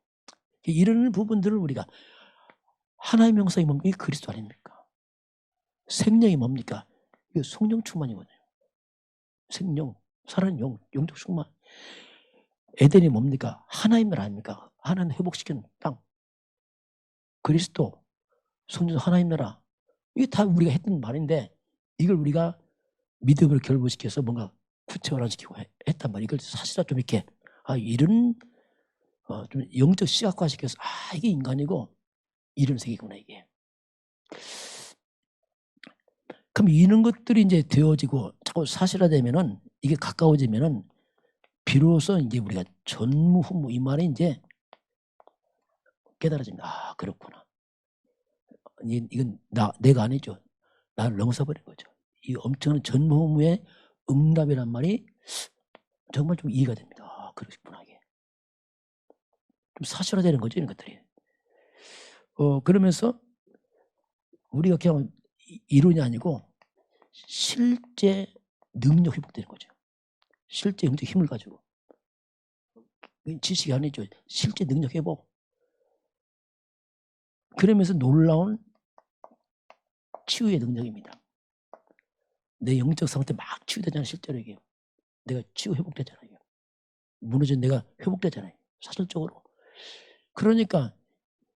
이런 부분들을 우리가 하나님의 형상이 뭡니까? 이게 그리스도 아닙니까? 생명이 뭡니까? 이게 성령 충만이거든요. 생명, 살아있는 영, 영적 충만. 에덴이 뭡니까? 하나님 나라 아닙니까? 하나님 회복시키는 땅. 그리스도, 성령 하나님 나라. 이게 다 우리가 했던 말인데 이걸 우리가 믿음을 결부시켜서 뭔가 구체화시키고 했단 말이에요. 이걸 사실은 좀 이렇게 이런 좀 영적 시각화시켜서 이게 인간이고 이런 세계구나 이게. 그럼 이런 것들이 이제 되어지고 자꾸 사실화되면은 이게 가까워지면은 비로소 이제 우리가 전무후무 이 말이 이제 깨달아집니다. 그렇구나. 이건 내가 아니죠. 나를 넘어서버린 거죠. 이 엄청난 전무후무의 응답이란 말이 정말 좀 이해가 됩니다. 그러시구나 이게. 좀 사실화되는 거죠 이런 것들이. 그러면서 우리가 그냥 이론이 아니고 실제 능력 회복되는 거죠. 실제 영적 힘을 가지고. 지식이 아니죠. 실제 능력 회복. 그러면서 놀라운 치유의 능력입니다. 내 영적 상태 막 치유되잖아요. 실제로 이게. 내가 치유 회복되잖아요. 무너진 내가 회복되잖아요. 사실적으로. 그러니까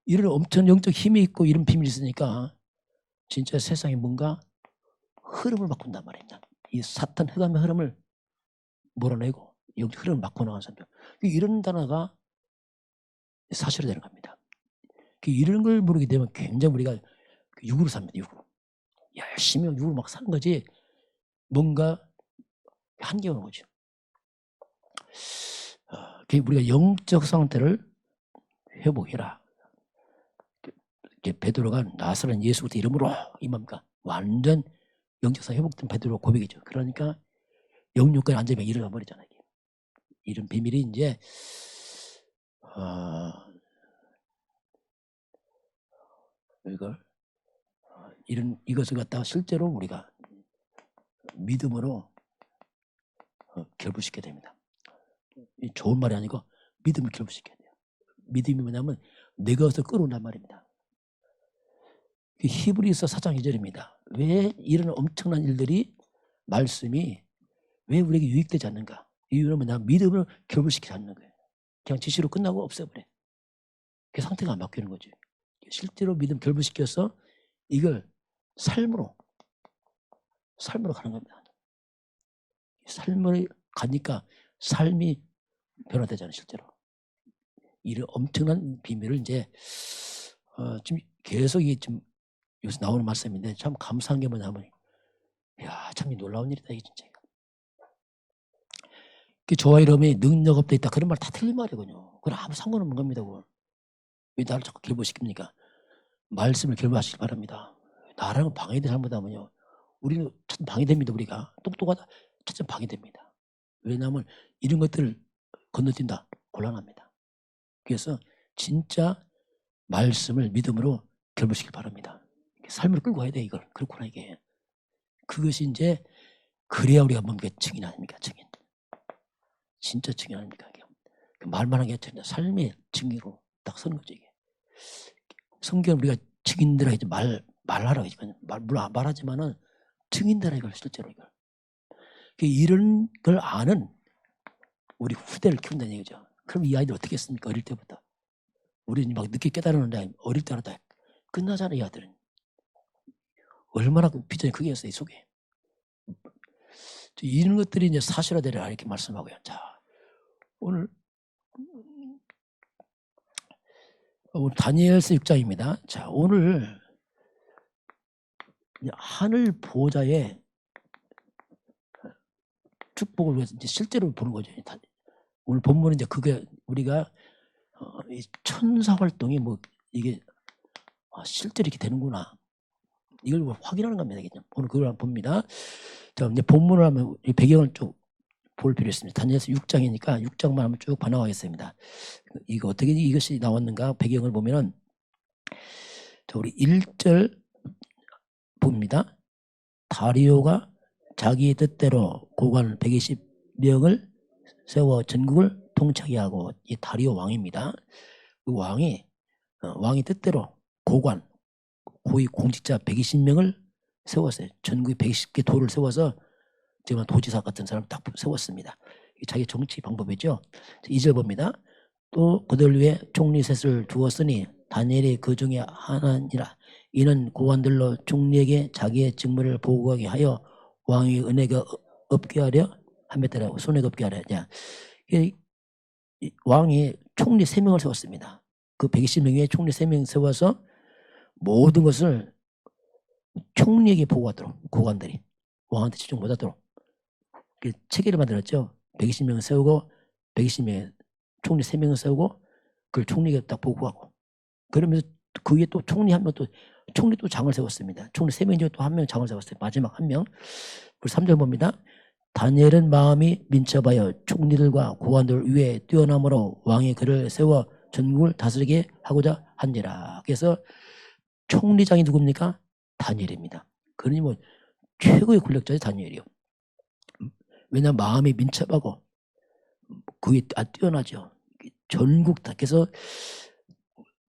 이런 엄청 영적 힘이 있고 이런 비밀이 있으니까 진짜 세상에 뭔가 흐름을 바꾼단 말입니다. 이 사탄 흑암의 흐름을 몰아내고 영적 흐름을 바꿔 나가는 사람들. 이런 단어가 사실이 되는 겁니다. 이런 걸 모르게 되면 굉장히 우리가 육으로 삽니다. 육으로. 열심히 육으로 막 사는 거지 뭔가 한계 오는 거죠. 우리가 영적 상태를 회복해라. 베드로가 나사렛 예수 그리스도 이름으로 임합니까? 완전 영적 상태 회복된 베드로 고백이죠. 그러니까 영육간에 앉으면 일어나 버리잖아요. 이런 비밀이 이제 이것을 갖다가 실제로 우리가 믿음으로 결부시켜야 됩니다. 좋은 말이 아니고 믿음을 결부시켜야 돼요. 믿음이 뭐냐면 내 것을 끌어온단 말입니다. 히브리서 4장 2절입니다. 왜 이런 엄청난 일들이 말씀이 왜 우리에게 유익되지 않는가? 이유는 뭐냐? 믿음을 결부시키지 않는 거예요. 그냥 지시로 끝나고 없애버려. 그 상태가 안 바뀌는 거지. 실제로 믿음 결부시켜서 이걸 삶으로 가는 겁니다. 삶을 가니까 삶이 변화되잖아요. 실제로. 이런 엄청난 비밀을 이제 지금 계속 지금 여기서 나오는 말씀인데 참 감사한 게 뭐냐면 참 놀라운 일이다 이게 진짜. 저와 이름이 능력 없다 있다 그런 말 다 틀린 말이거든요. 그건 아무 상관없는 겁니다. 그건. 왜 나를 자꾸 결부시킵니까? 말씀을 결부하시기 바랍니다. 나라는 방해돼 잘못하면요. 우리는 참 방해됩니다. 우리가 똑똑하다 참 방해됩니다. 왜냐하면 이런 것들을 건너뛴다 곤란합니다. 그래서 진짜 말씀을 믿음으로 결부시키기 바랍니다. 삶을 끌고 가야 돼 이걸. 그렇구나 이게. 그것이 이제 그래야 우리가 뭔가 증인 아닙니까? 증인. 진짜 증인 아닙니까? 말만 하는 게 아니라 삶의 증인으로 딱 서는 거죠 이게. 성경 우리가 증인들아 이제 말하라고 이건 말하지만은 증인들아 이걸 실제로 이걸. 이런 걸 아는 우리 후대를 키운다는 얘기죠. 그럼 이 아이들 어떻게 했습니까? 어릴 때부터. 우리는 막 늦게 깨달았는데 어릴 때로 다 끝나잖아요. 이 아들은. 얼마나 비전이 크게 했어요. 이 속에. 이런 것들이 이제 사실화되리라 이렇게 말씀하고요. 자, 오늘 다니엘서 6장입니다. 자, 오늘 하늘 보좌의 축복을 위해서 이제 실제로 보는 거죠. 오늘 본문은 이제 그게 우리가 이 천사 활동이 뭐 이게 실제로 이렇게 되는구나. 이걸 확인하는 겁니다. 오늘 그걸 한번 봅니다. 자, 이제 본문을 하면 이 배경을 쭉 볼 필요 있습니다. 다니엘서 6장이니까 6장만 한번 쭉 반영하겠습니다. 이거 어떻게 이것이 나왔는가 배경을 보면은 자, 우리 1절 봅니다. 다리오가 자기 뜻대로 고관 120명을 세워 전국을 통치하게 하고 이 다리오 왕입니다. 그 왕이 뜻대로 고관 고위 공직자 120명을 세웠어요. 전국에 120개 도를 세워서 지금 도지사 같은 사람 딱 세웠습니다. 자기 정치 방법이죠. 2절 봅니다. 또 그들 위에 총리 셋을 두었으니 다니엘이 그 중에 하나니라. 이는 고관들로 총리에게 자기의 직무를 보고하게 하여 왕의 은혜가 없게 하려 함에 따라 손해가 없게 하려. 왕이 총리 3명을 세웠습니다. 그 120명 위에 총리 3명 세워서 모든 것을 총리에게 보고하도록 고관들이 왕한테 집중 못하도록 체계를 만들었죠. 120명을 세우고 120명의 총리 3명을 세우고 그걸 총리에게 딱 보고하고 그러면서 그 위에 또 총리 한 명 또 총리 또 장을 세웠습니다. 총리 3명 중에 또 한 명 장을 세웠어요. 마지막 한 명. 3절 봅니다. 다니엘은 마음이 민첩하여 총리들과 고관들 위에 뛰어남으로 왕이 그를 세워 전국을 다스리게 하고자 한지라. 그래서 총리장이 누굽니까? 다니엘입니다. 그러니 뭐 최고의 권력자죠, 다니엘이요. 왜냐하면 마음이 민첩하고 그게 뛰어나죠. 전국 다. 그래서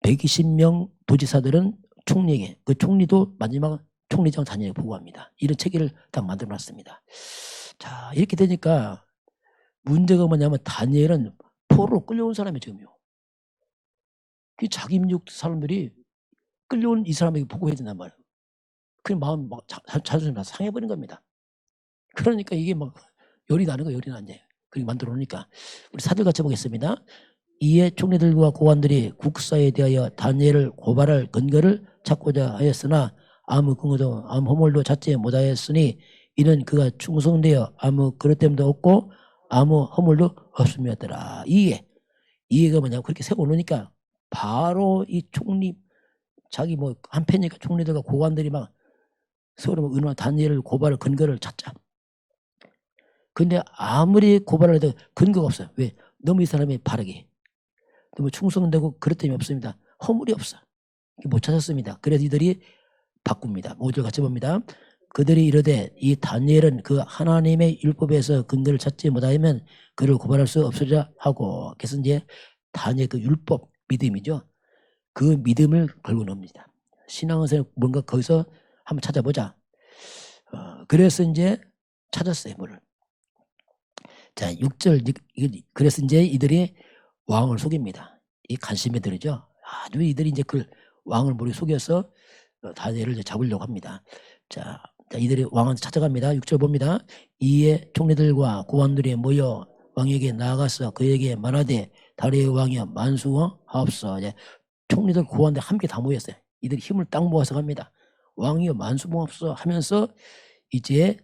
120명 도지사들은 총리에게, 그 총리도 마지막 총리장 다니엘에 보고합니다. 이런 체계를 딱 만들어놨습니다. 자, 이렇게 되니까 문제가 뭐냐면 다니엘은 포로로 끌려온 사람이 지금요. 그 자기 민족 사람들이 끌려온 이 사람에게 보고해야 된단 말이에요. 그 마음 막 자존심 다 상해버린 겁니다. 그러니까 이게 막 열이 나는 거예요. 열이 나는데 그렇게 만들어 놓으니까. 우리 사절 같이 보겠습니다. 이에 총리들과 고관들이 국사에 대하여 다니엘을 고발할 근거를 찾고자 하였으나 아무 근거도 아무 허물도 찾지 못하였으니 이는 그가 충성되어 아무 그릇됨도 없고 아무 허물도 없음이었더라. 이해가 뭐냐면 그렇게 세워놓으니까 바로 이 총리 자기 뭐 한패니까 총리들과 고관들이 막 서로 뭐 의논 다니엘을 고발할 근거를 찾자. 근데 아무리 고발을 해도 근거가 없어요. 왜? 너무 이 사람이 바르게 너무 충성되고 그릇됨이 없습니다. 허물이 없어. 못 찾았습니다. 그래서 이들이 바꿉니다. 5절 같이 봅니다. 그들이 이르되 이 다니엘은 그 하나님의 율법에서 근거를 찾지 못하면 그를 고발할 수 없으리라 하고, 그래서 이제 다니엘 그 율법 믿음이죠. 그 믿음을 걸고 놉니다. 신앙에서 뭔가 거기서 한번 찾아보자. 그래서 이제 찾았어요. 뭐를. 자, 6절. 그래서 이제 이들이 왕을 속입니다. 이 간신배들이죠. 아주 이들이 이제 그 왕을 머리 속여서 다니엘을 이제 잡으려고 합니다. 자, 이들이 왕한테 찾아갑니다. 6절 봅니다. 이에 총리들과 고관들이 모여 왕에게 나아가서 그에게 말하되 다리의 왕이여 만수하옵소서. 이제 총리들 고관들 함께 다 모였어요. 이들이 힘을 딱 모아서 갑니다. 왕이여 만수하옵소서 하면서 이제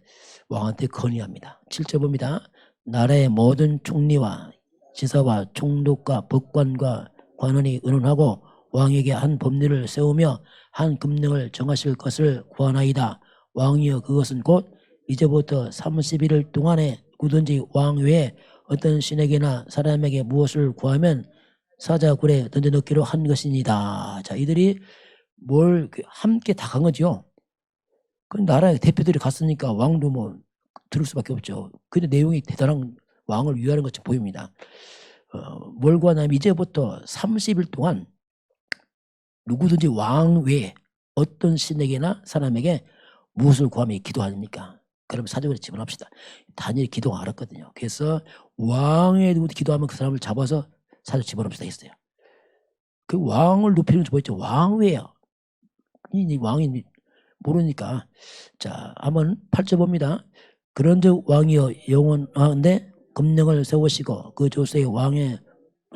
왕한테 건의합니다. 7절 봅니다. 나라의 모든 총리와 지사와 총독과 법관과 관원이 의논하고 왕에게 한 법률을 세우며 한 금령을 정하실 것을 구하나이다. 왕이여 그것은 곧 이제부터 30일 동안에 누구든지 왕 외에 어떤 신에게나 사람에게 무엇을 구하면 사자굴에 던져넣기로 한 것입니다. 자, 이들이 뭘 함께 다 간 거죠. 그 나라의 대표들이 갔으니까 왕도 뭐 들을 수밖에 없죠. 근데 내용이 대단한 왕을 위하는 것처럼 보입니다. 뭘 구하냐면 이제부터 30일 동안 누구든지 왕 외에 어떤 신에게나 사람에게 무엇을 구하며 기도하니까 그럼 사정을 집어넣읍시다. 다니엘이 기도가 알았거든요. 그래서 왕에 누구 기도하면 그 사람을 잡아서 사정 집어넣읍시다 했어요. 그 왕을 높이는 거 보였죠. 왕 외에요. 이 왕이 모르니까. 자, 한번 8절 봅니다. 그런즉 왕이여 영원한데 금령을 세우시고 그 조세의 왕의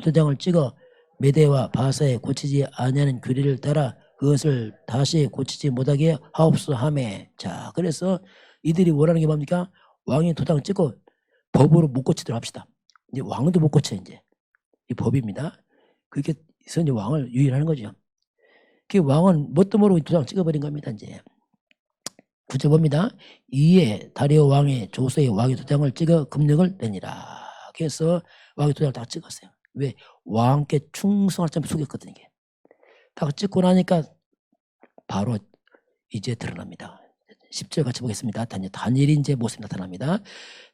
도장을 찍어 메대와 바사에 고치지 아니하는 규례를 따라 그것을 다시 고치지 못하게 하옵소서 하매. 자, 그래서 이들이 원하는 게 뭡니까? 왕의 도장을 찍고 법으로 못 고치도록 합시다. 이제 왕도 못 고쳐. 이제 이 법입니다. 그렇게 해서 이제 왕을 유인하는 거죠. 그 왕은 뭣도 모르고 도장 찍어버린 겁니다. 이제 9절 봅니다. 이에 다리오 왕의 조서의 왕의 도장을 찍어 금령을 내니라. 그래서 왕의 도장을 다 찍었어요. 왜? 왕께 충성할 점 속였거든요. 이게. 다 찍고 나니까 바로 이제 드러납니다. 10절 같이 보겠습니다. 다니엘이 이제 모습이 나타납니다.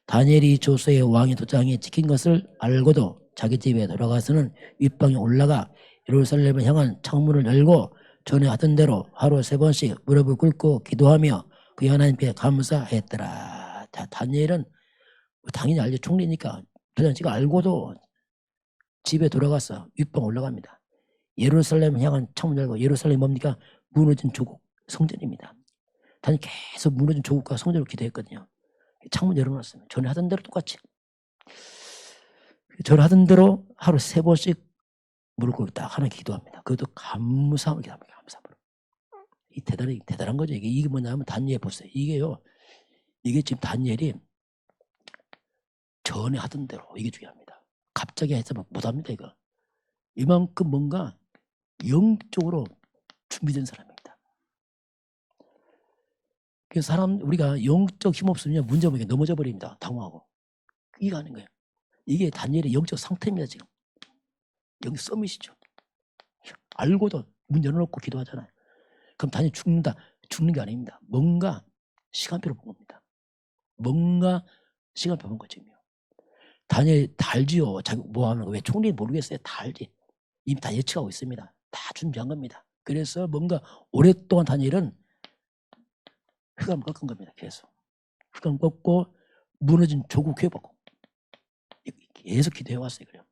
다니엘이 조서의 왕의 도장이 찍힌 것을 알고도 자기 집에 돌아가서는 윗방에 올라가 예루살렘을 향한 창문을 열고 전에 하던 대로 하루 3번씩 무릎을 꿇고 기도하며 그 하나님께 감사했더라. 자, 다니엘은 당연히 알죠. 총리니까 도장 찍어 알고도 집에 돌아가서 윗방 올라갑니다. 예루살렘을 향한 창문 열고, 예루살렘이 뭡니까? 무너진 조국 성전입니다. 다니엘 계속 무너진 조국과 성전을 기도했거든요. 창문 열어놨어요. 전에 하던 대로 똑같이. 전에 하던 대로 하루 3번씩 무릎 꿇고 딱 하나님 기도합니다. 그것도 감사함을 기도합니다. 감사함으로. 이 대단한 거죠. 이게 뭐냐면 다니엘 보세요. 이게요. 이게 지금 다니엘이 전에 하던 대로 이게 중요합니다. 갑자기 해서 못합니다. 이거. 이만큼 뭔가 영적으로 준비된 사람입니다. 그래서 우리가 영적 힘 없으면 문제 보기에 넘어져 버립니다. 당황하고. 이게 아닌 거예요. 이게 다니엘의 영적 상태입니다. 지금. 여기 서밋이죠. 알고도 문 열어놓고 기도하잖아요. 그럼 다니엘 죽는다. 죽는 게 아닙니다. 뭔가 시간표를 본 겁니다. 뭔가 시간표 본 거죠. 다니엘 다 알지요. 자기 뭐 하는 거. 왜 총리 모르겠어요. 다 알지. 이미 다 예측하고 있습니다. 다 준비한 겁니다. 그래서 뭔가 오랫동안 다니엘은 흑암을 꺾은 겁니다. 계속. 흑암 꺾고 무너진 조국 회복. 계속 기도해왔어요. 그래요.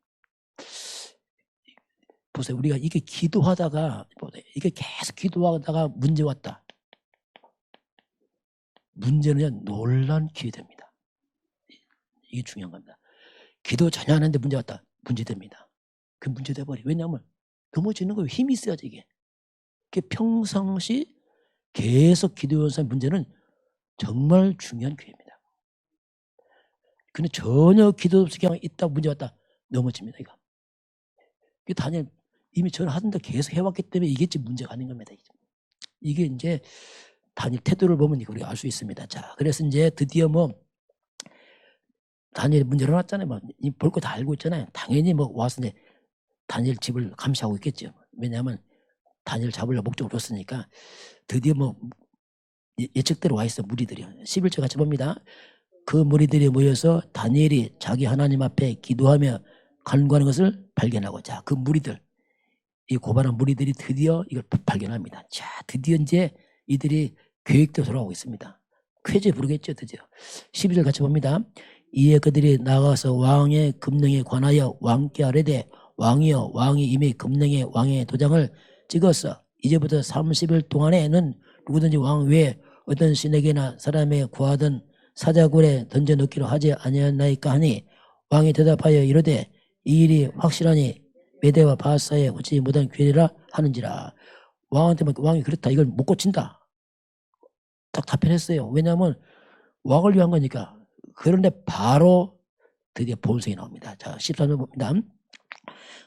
보세요. 우리가 이게 기도하다가 이게 계속 기도하다가 문제 왔다. 문제는 놀란 기회됩니다. 이게 중요한 겁니다. 기도 전혀 안 하는데 문제 왔다. 문제됩니다. 그 문제 돼버려. 왜냐하면 넘어지는 거예요. 힘이 있어야지 이게. 평상시 계속 기도하는 사람 문제는 정말 중요한 기회입니다. 근데 전혀 기도 없이 그냥 있다 문제 왔다 넘어집니다. 이거 다니엘 이미 저는 하던데 계속 해왔기 때문에 이게 지금 문제가 아닌 겁니다. 이게 이제 다니엘 태도를 보면 우리가 알 수 있습니다. 자, 그래서 이제 드디어 뭐 다니엘 문제 일어났잖아요. 뭐 볼 거 다 알고 있잖아요. 당연히 뭐 와서 이제 다니엘 집을 감시하고 있겠죠. 왜냐하면 다니엘 잡으려 목적을 줬으니까 드디어 뭐 예측대로 와 있어 무리들이. 11절 같이 봅니다. 그 무리들이 모여서 다니엘이 자기 하나님 앞에 기도하며 간구하는 것을 발견하고, 자, 그 무리들, 이 고발한 무리들이 드디어 이걸 발견합니다. 자, 드디어 이제 이들이 계획대로 돌아오고 있습니다. 쾌제 부르겠죠, 드디어. 12절 같이 봅니다. 이에 그들이 나가서 왕의 금령에 관하여 왕께 아뢰되, 왕이여, 왕이 이미 금령에 왕의 도장을 찍었어. 이제부터 30일 동안에는 누구든지 왕 외에 어떤 신에게나 사람에 구하던 사자굴에 던져넣기로 하지 아니하나이까 하니, 왕이 대답하여 이르되 이 일이 확실하니 메대와 바사에 고치지 못한 괴리라 하는지라. 왕한테 왕이 그렇다, 이걸 못 고친다, 딱 답변했어요. 왜냐하면 왕을 위한 거니까. 그런데 바로 드디어 본성이 나옵니다. 자, 13절 봅니다.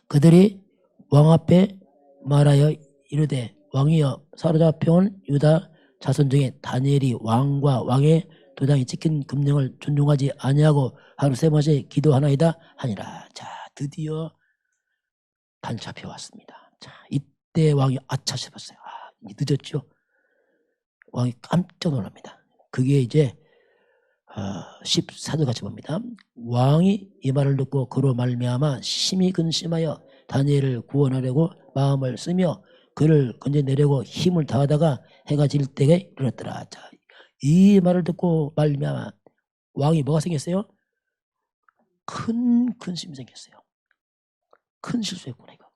그들이 왕 앞에 말하여 이르되, 왕이여, 사로잡혀온 유다 자손 중에 다니엘이 왕과 왕의 도장이 찍힌 금령을 존중하지 아니하고 하루 세 번째 기도하나이다 하니라. 자, 드디어 단 잡혀왔습니다. 자, 이때 왕이 아차 싶었어요. 늦었죠. 왕이 깜짝 놀랍니다. 그게 이제 14절 같이 봅니다. 왕이 이 말을 듣고 그로 말미암아 심히 근심하여 다니엘을 구원하려고 마음을 쓰며 그를 건져내려고 힘을 다하다가 해가 질 때에 이르렀더라. 자, 이 말을 듣고 말미암아 왕이 뭐가 생겼어요? 큰 근심이 생겼어요. 큰 실수했구나, 이거.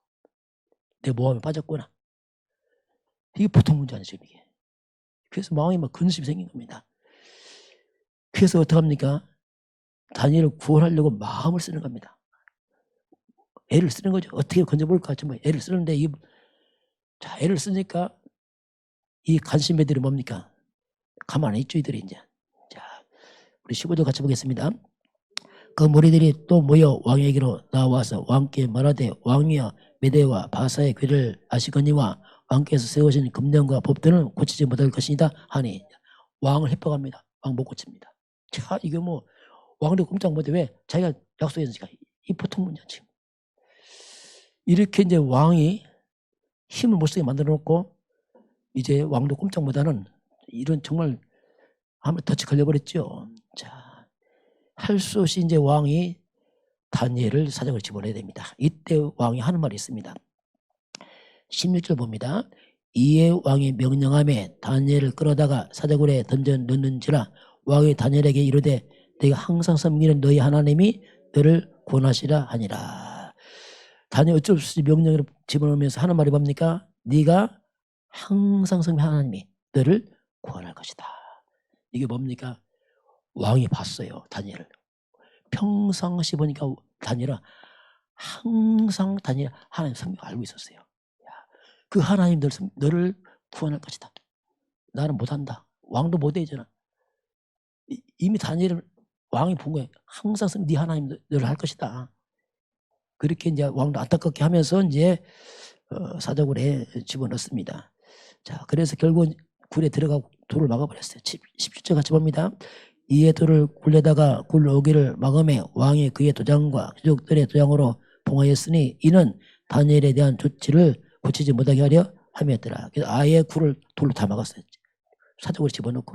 내 모함에 빠졌구나. 이게 보통 문제 아니죠, 이게. 그래서 왕이 막 근심이 생긴 겁니다. 그래서 어떡합니까? 다니엘을 구원하려고 마음을 쓰는 겁니다. 애를 쓰는 거죠. 어떻게 건져볼까? 정말 애를 쓰는데, 자, 애를 쓰니까 이 간신배들이 뭡니까? 가만히 있죠, 이들이 이제. 자, 우리 15절 같이 보겠습니다. 그 무리들이 또 모여 왕에게로 나와서 왕께 말하되, 왕이여, 메대와 바사의 괴를 아시거니와 왕께서 세우신 금령과 법도는 고치지 못할 것이다 하니, 왕을 해퍼갑니다. 왕 못 고칩니다. 자, 이게 뭐 왕도 꼼짝 못해. 왜? 자기가 약속했으니까. 이 보통 문제지. 이렇게 이제 왕이 힘을 못 쓰게 만들어 놓고 이제 왕도 꼼짝 못하는 이런 정말 한번 덫이 걸려버렸죠. 자, 할 수 없이 이제 왕이 다니엘을 사자굴에 집어넣어야 됩니다. 이때 왕이 하는 말이 있습니다. 16절 봅니다. 이에 왕이 명령하며 다니엘을 끌어다가 사자굴에 던져 넣는지라. 왕이 다니엘에게 이르되 내가 항상 섬기는 너희 하나님이 너를 구원하시라 하니라. 다니엘 어쩔 수 없이 명령을 집어넣으면서 하는 말이 뭡니까? 네가 항상 섬기는 하나님이 너를 구원할 것이다. 이게 뭡니까? 왕이 봤어요, 다니엘을. 평상시 보니까 다니엘은 항상 다니엘 하나님 성경 알고 있었어요. 그 하나님 너를 구원할 것이다. 나는 못한다. 왕도 못해잖아. 이미 다니엘을 왕이 본 거예요. 항상 네 하나님 너를 할 것이다. 그렇게 이제 왕도 안타깝게 하면서 이제 사자굴에 집어넣습니다. 자, 그래서 결국 굴에 들어가고 돌을 막아버렸어요. 17절 같이 봅니다. 이에 돌을 굴려다가 굴 오기를 막음에 왕이 그의 도장과 귀족들의 도장으로 봉하였으니 이는 다니엘에 대한 조치를 고치지 못하게 하려 함이었더라. 그래서 아예 굴을 돌로 다 막았어요. 사자굴에 집어넣고.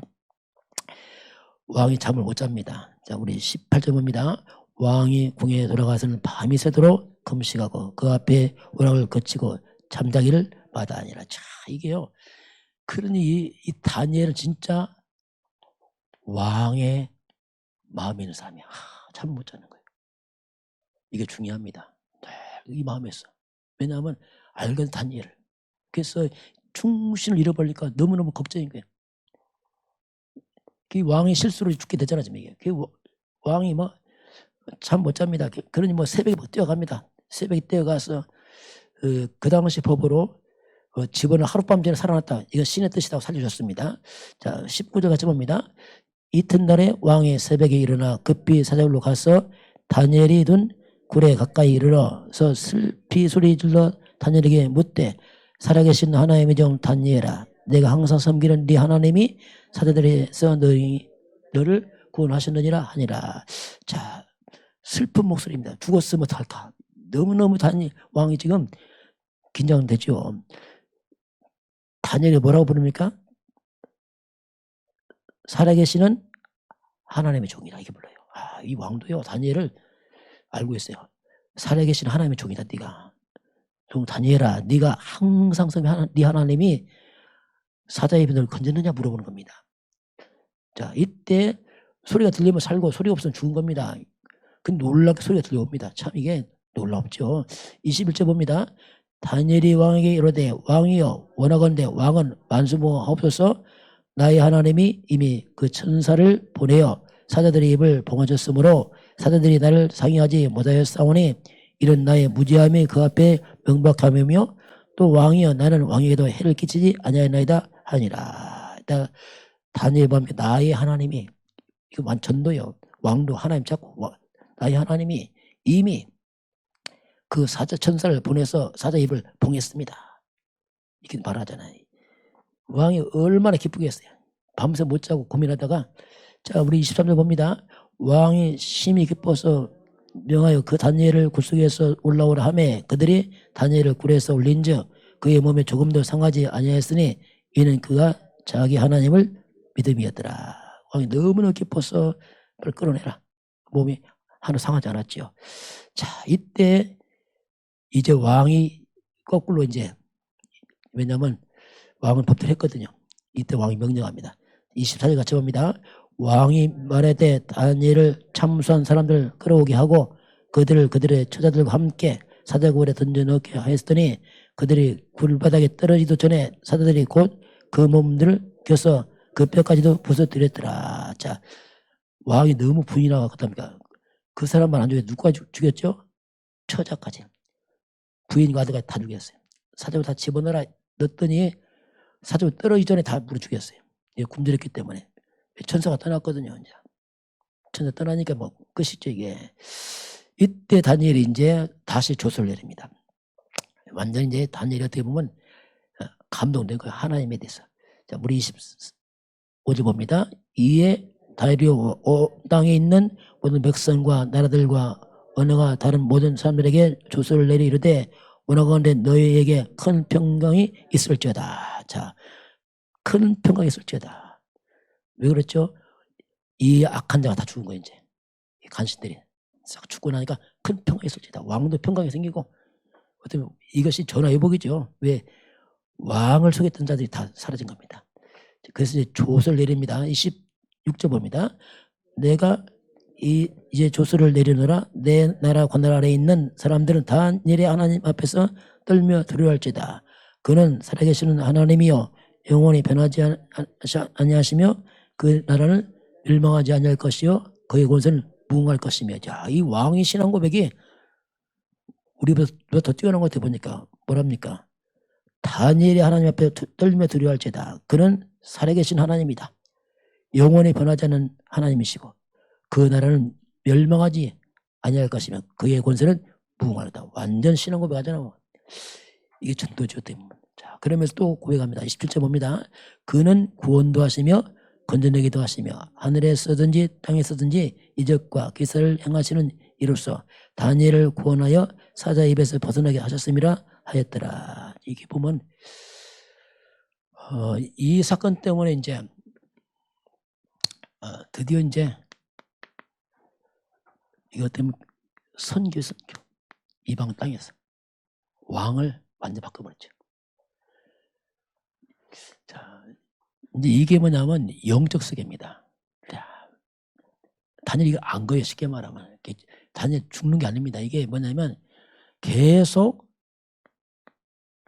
왕이 잠을 못 잡니다. 자, 우리 18절 봅니다. 왕이 궁에 돌아가서는 밤이 새도록 금식하고 그 앞에 오락을 거치고 잠자기를 마다하니라. 자, 이게요. 그러니 이 다니엘은 진짜 왕의 마음이 있는 사람이야. 잠을 못 자는 거예요. 이게 중요합니다. 이 마음에서. 왜냐하면 알거든 다니엘을. 그래서 충신을 잃어버리니까 너무너무 걱정인 거예요. 그 왕이 실수로 죽게 되잖아 지금 이게. 그 왕이 뭐 잠 못 잡니다. 그러니 뭐 새벽에 뭐 뛰어갑니다. 새벽에 뛰어가서 그 당시 법으로 직원을 하룻밤 전에 살아났다. 이건 신의 뜻이라고 살려줬습니다. 자, 19절 같이 봅니다. 이튿날에 왕이 새벽에 일어나 급히 사자굴로 가서 다니엘이 둔 굴에 가까이 이르러서 슬피 소리 질러 다니엘에게 묻되 살아계신 하나님의 종 다니엘아, 내가 항상 섬기는 네 하나님이 사자들에서 너를 구원하셨느니라 하니라. 자, 슬픈 목소리입니다. 죽었으면 어떡할까. 너무너무 다니엘 왕이 지금 긴장되죠. 다니엘이 뭐라고 부릅니까? 살아계시는 하나님의 종이라 이렇게 불러요. 이 왕도요 다니엘을 알고 있어요. 살아계신 하나님의 종이다. 네가 종 다니엘아, 네가 항상 네 하나님이 사자의 입을 건졌느냐 물어보는 겁니다. 자, 이때 소리가 들리면 살고 소리가 없으면 죽은 겁니다. 그 놀랍게 소리가 들려옵니다. 참 이게 놀랍죠. 21절 봅니다. 다니엘이 왕에게 이르되 왕이여 원하건대 왕은 만수무하옵소서. 나의 하나님이 이미 그 천사를 보내어 사자들의 입을 봉하셨으므로 사자들이 나를 상의하지 못하였사오니 이런 나의 무지함이 그 앞에 명백함이며 또 왕이여 나는 왕에게도 해를 끼치지 아니하였나이다 하니라. 다니엘 보면 나의 하나님이 이거 완전도요. 왕도 하나님 찾고 나의 하나님이 이미 그 사자 천사를 보내서 사자 입을 봉했습니다. 이렇게 말하잖아요. 왕이 얼마나 기쁘겠어요. 밤새 못 자고 고민하다가 자 우리 23절 봅니다. 왕이 심히 기뻐서 명하여 그 다니엘을 굴 속에서 올라오라 하매 그들이 다니엘을 굴에서 올린즉 그의 몸에 조금도 상하지 아니하였으니 이는 그가 자기 하나님을 믿음이었더라. 왕이 너무나 기뻐서 빨리 끌어내라. 몸이 하나 상하지 않았죠. 자 이때 이제 왕이 거꾸로 이제 왜냐하면 왕은 법대로 했거든요. 이때 왕이 명령합니다. 24절 같이 봅니다. 왕이 말하되 다니엘을 참수한 사람들을 끌어오게 하고 그들의 처자들과 함께 사자굴에 던져넣게 하였더니 그들이 굴바닥에 떨어지도 전에 사자들이 곧 그 몸들을 껴서 그 뼈까지도 부서뜨렸더라. 자, 왕이 너무 분이 나갔답니까? 그 사람만 안 죽여 누가 죽였죠? 처자까지. 부인과 아들까지 다 죽였어요. 사자굴 다 집어넣어라 넣었더니 사자굴 떨어지기 전에 다 물어 죽였어요. 굶주렸기 때문에. 천사가 떠났거든요. 이제. 천사 떠나니까 뭐 끝이죠 이게. 이때 다니엘이 이제 다시 조서를 내립니다. 완전히 이제 다니엘이 어떻게 보면 감동된 거예요. 하나님에 대해서. 자, 우리 25절 봅니다. 이에 다리오 땅에 있는 모든 백성과 나라들과 언어가 다른 모든 사람들에게 조서를 내리 이르되 원하건대 너희에게 큰 평강이 있을지어다. 자, 큰 평강이 있을지어다. 왜 그랬죠? 이 악한 자가 다 죽은 거예요. 이제 이 간신들이 싹 죽고 나니까 큰 평강이 있을지어다. 왕도 평강이 생기고 어떻게 보면 이것이 전화위복이죠. 왜? 왕을 속였던 자들이 다 사라진 겁니다. 그래서 이제 조서를 내립니다. 26절 봅니다. 내가 이제 조서를 내리노라. 내 나라 관할 아래에 있는 사람들은 다니엘의 하나님 앞에서 떨며 두려워할지다. 그는 살아계시는 하나님이요 영원히 변하지 아니하시며 그 나라는 멸망하지 아니할 것이요 그의 권세는 무궁할 것이며. 자, 이 왕의 신앙 고백이 우리보다 더 뛰어난 것 같아 보니까 뭐랍니까? 다니엘이 하나님 앞에 떨며 두려워할지다. 그는 살아계신 하나님이다. 영원히 변하지 않는 하나님이시고 그 나라는 멸망하지 아니할 것이며 그의 권세는 무궁하다. 완전 신앙 고백하잖아요. 이게 전도죠. 자, 그러면서 또 고백합니다. 27절 봅니다. 그는 구원도 하시며 건져내기도 하시며 하늘에 서든지 땅에 서든지 이적과 기사를 행하시는 이로써 다니엘을 구원하여 사자 입에서 벗어나게 하셨음이라 하였더라. 이게 보면 이 사건 때문에 이제 드디어 이제 이것 때문에 선교 이방 땅에서 왕을 완전 바꿔버렸죠. 자, 이제 이게 뭐냐면 영적 세계입니다. 단일 이거 안 거예요. 쉽게 말하면 단일 죽는 게 아닙니다. 이게 뭐냐면 계속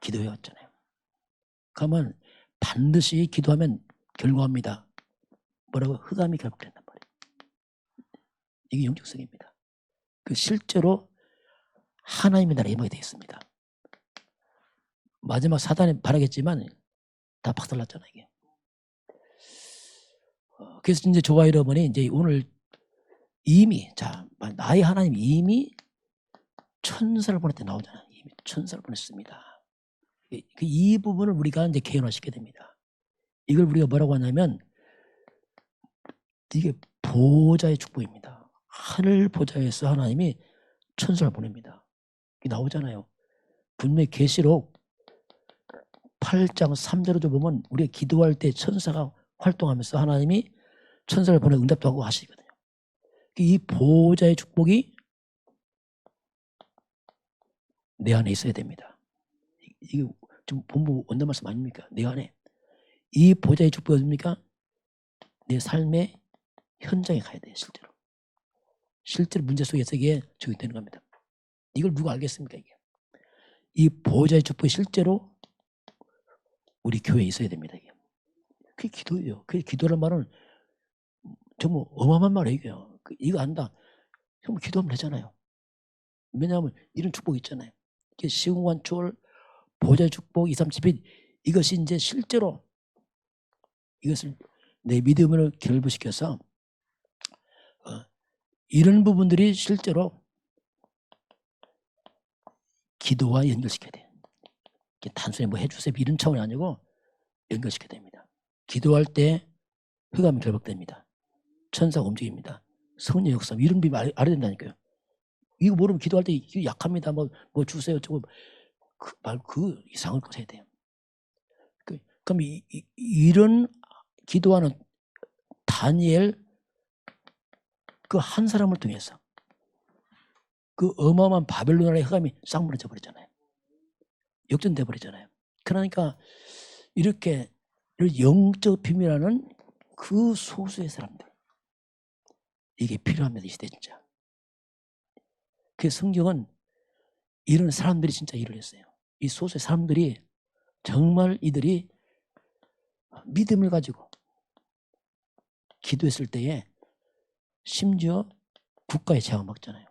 기도해왔잖아요. 그러면 반드시 기도하면 결과합니다. 뭐라고? 흑암이 결박된단 말이에요. 이게 영적 세계입니다. 그 실제로 하나님의 나라에 임하게 되어 있습니다. 마지막 사단이 바라겠지만 다 박살났잖아요. 이게. 그래서 이제 저와 여러분이 이제 오늘 이미 나의 하나님 이미 천사를 보냈다 나오잖아요. 이미 천사를 보냈습니다. 이 부분을 우리가 이제 개연화시켜야 됩니다. 이걸 우리가 뭐라고 하냐면 이게 보좌의 축복입니다. 하늘 보좌에서 하나님이 천사를 보냅니다. 이게 나오잖아요. 분명히 계시록 8장 3절에도 보면 우리가 기도할 때 천사가 활동하면서 하나님이 천사를 보내 응답도 하고 하시거든요. 이 보좌의 축복이 내 안에 있어야 됩니다. 이게 좀 본부 원단 말씀 아닙니까? 내 안에 이 보좌의 축복이 어딥니까? 내 삶의 현장에 가야 돼요. 실제로 문제 속에서 이게 적용되는 겁니다. 이걸 누가 알겠습니까? 이게 이 보좌의 축복이 실제로 우리 교회에 있어야 됩니다. 이게 그게 기도예요. 그 기도란 말은 정말 어마어마한 말이에요. 이거 안다. 정말 기도하면 되잖아요. 왜냐하면 이런 축복이 있잖아요. 시공간초월 보좌의 축복 2, 3, 7일 이것이 이제 실제로 이것을 내 믿음을 결부시켜서 이런 부분들이 실제로 기도와 연결시켜야 돼요. 단순히 뭐 해주세요 이런 차원이 아니고 연결시켜야 됩니다. 기도할 때 흑암이 결박됩니다. 천사가 움직입니다. 성령 역사 이런 비밀 알아야 된다니까요. 이거 모르면 기도할 때 약합니다. 뭐 주세요. 저거 그 이상을 꼭 해야 돼요. 그럼 이런 기도하는 다니엘 그 한 사람을 통해서 그 어마어마한 바벨론의 흑암이 싹 무너져 버리잖아요. 역전돼 버리잖아요. 그러니까 이렇게 영적 비밀하는 그 소수의 사람들 이게 필요합니다. 이 시대 진짜. 그 성경은 이런 사람들이 진짜 일을 했어요. 이 소수의 사람들이 정말 이들이 믿음을 가지고 기도했을 때에 심지어 국가에 제약받잖아요.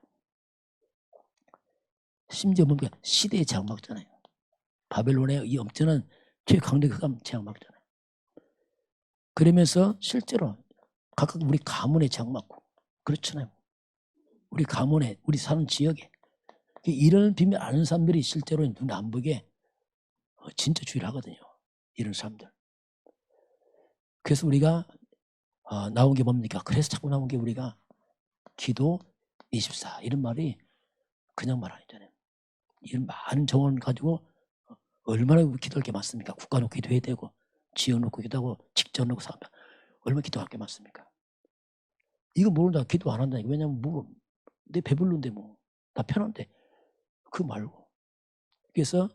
심지어 뭡니까? 시대에 제약받잖아요. 바벨론의 이 엄청난 최강력의 흑암 제약받잖아요. 그러면서 실제로 각각 우리 가문에 제약받고 그렇잖아요. 우리 가문에 우리 사는 지역에 이런 비밀 아는 사람들이 실제로 눈 안 보게 진짜 주의를 하거든요. 이런 사람들. 그래서 우리가 나온 게 뭡니까? 그래서 자꾸 나온 게 우리가 기도 24 이런 말이 그냥 말 아니잖아요. 이런 많은 정원 가지고 얼마나 기도할 게 많습니까? 국가 놓고 기도해야 되고 지역 놓고 기도하고 직접 놓고 사람 얼마나 기도할 게 많습니까? 이거 모른다 기도 안 한다니까. 왜냐면 내 배불른데 나 편한데 그거 말고. 그래서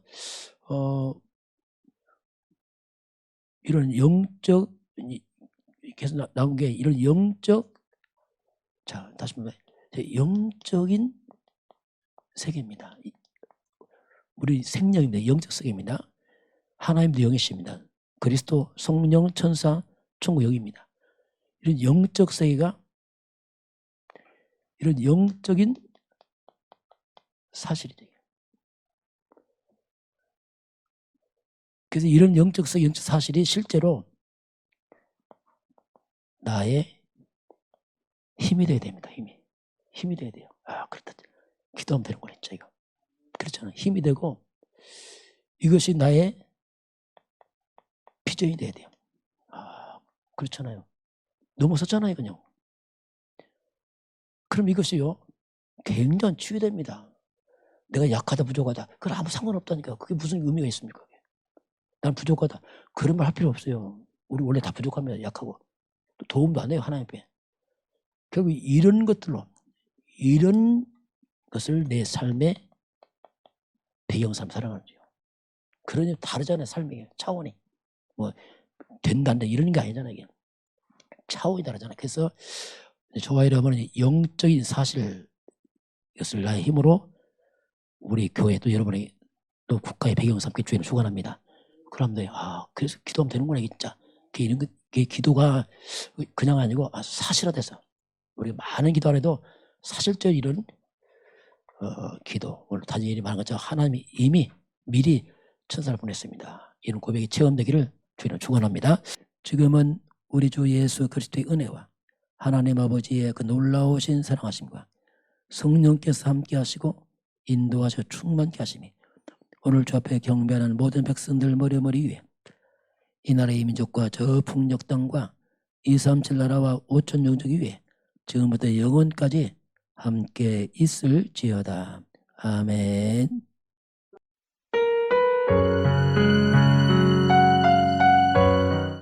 이런 영적 계속 나온 게 이런 영적 다시 말해 영적인 세계입니다. 우리 생명입니다. 영적 세계입니다. 하나님도 영이십니다. 그리스도, 성령, 천사, 천국 영입니다. 이런 영적 세계가 이런 영적인 사실이죠. 그래서 이런 영적 세계, 영적 사실이 실제로 나의 힘이 돼야 됩니다. 힘이 돼야 돼요. 그렇다. 기도하면 되는 거네, 진짜 이거. 그렇잖아요. 힘이 되고 이것이 나의 비전이 돼야 돼요. 그렇잖아요. 넘어섰잖아요, 그냥. 그럼 이것이요, 굉장히 치유됩니다. 내가 약하다, 부족하다. 그건 아무 상관없다니까. 그게 무슨 의미가 있습니까? 난 부족하다. 그런 말 할 필요 없어요. 우리 원래 다 부족합니다. 약하고. 또 도움도 안 해요, 하나님 앞에. 결국 이런 것들로 이런 것을 내 삶의 배경삼 살아가죠. 그러니 다르잖아요. 삶이 차원이 뭐 된다는데 이런 게 아니잖아요. 이게 차원이 다르잖아요. 그래서 저와 여러분은 영적인 사실 이것을 나의 힘으로 우리 교회 또 여러분이 또 국가의 배경 삼기 주의는 축원합니다. 그런데 그래서 기도하면 되는구나 진짜. 이런 기도가 그냥 아니고 사실화돼서 우리가 많은 기도 안 해도 사실적 이런 기도 오늘 다니엘이 말한 것처럼 하나님이 이미 미리 천사를 보냈습니다. 이런 고백이 체험되기를 주님은 축원합니다. 지금은 우리 주 예수 그리스도의 은혜와 하나님 아버지의 그 놀라우신 사랑하심과 성령께서 함께 하시고 인도하셔 충만케 하심이 오늘 주 앞에 경배하는 모든 백성들 머리 위에 이 나라의 민족과 저 북녘 땅과 237 나라와 5천 영족 위에 지금부터 영원까지 함께 있을지어다. 아멘.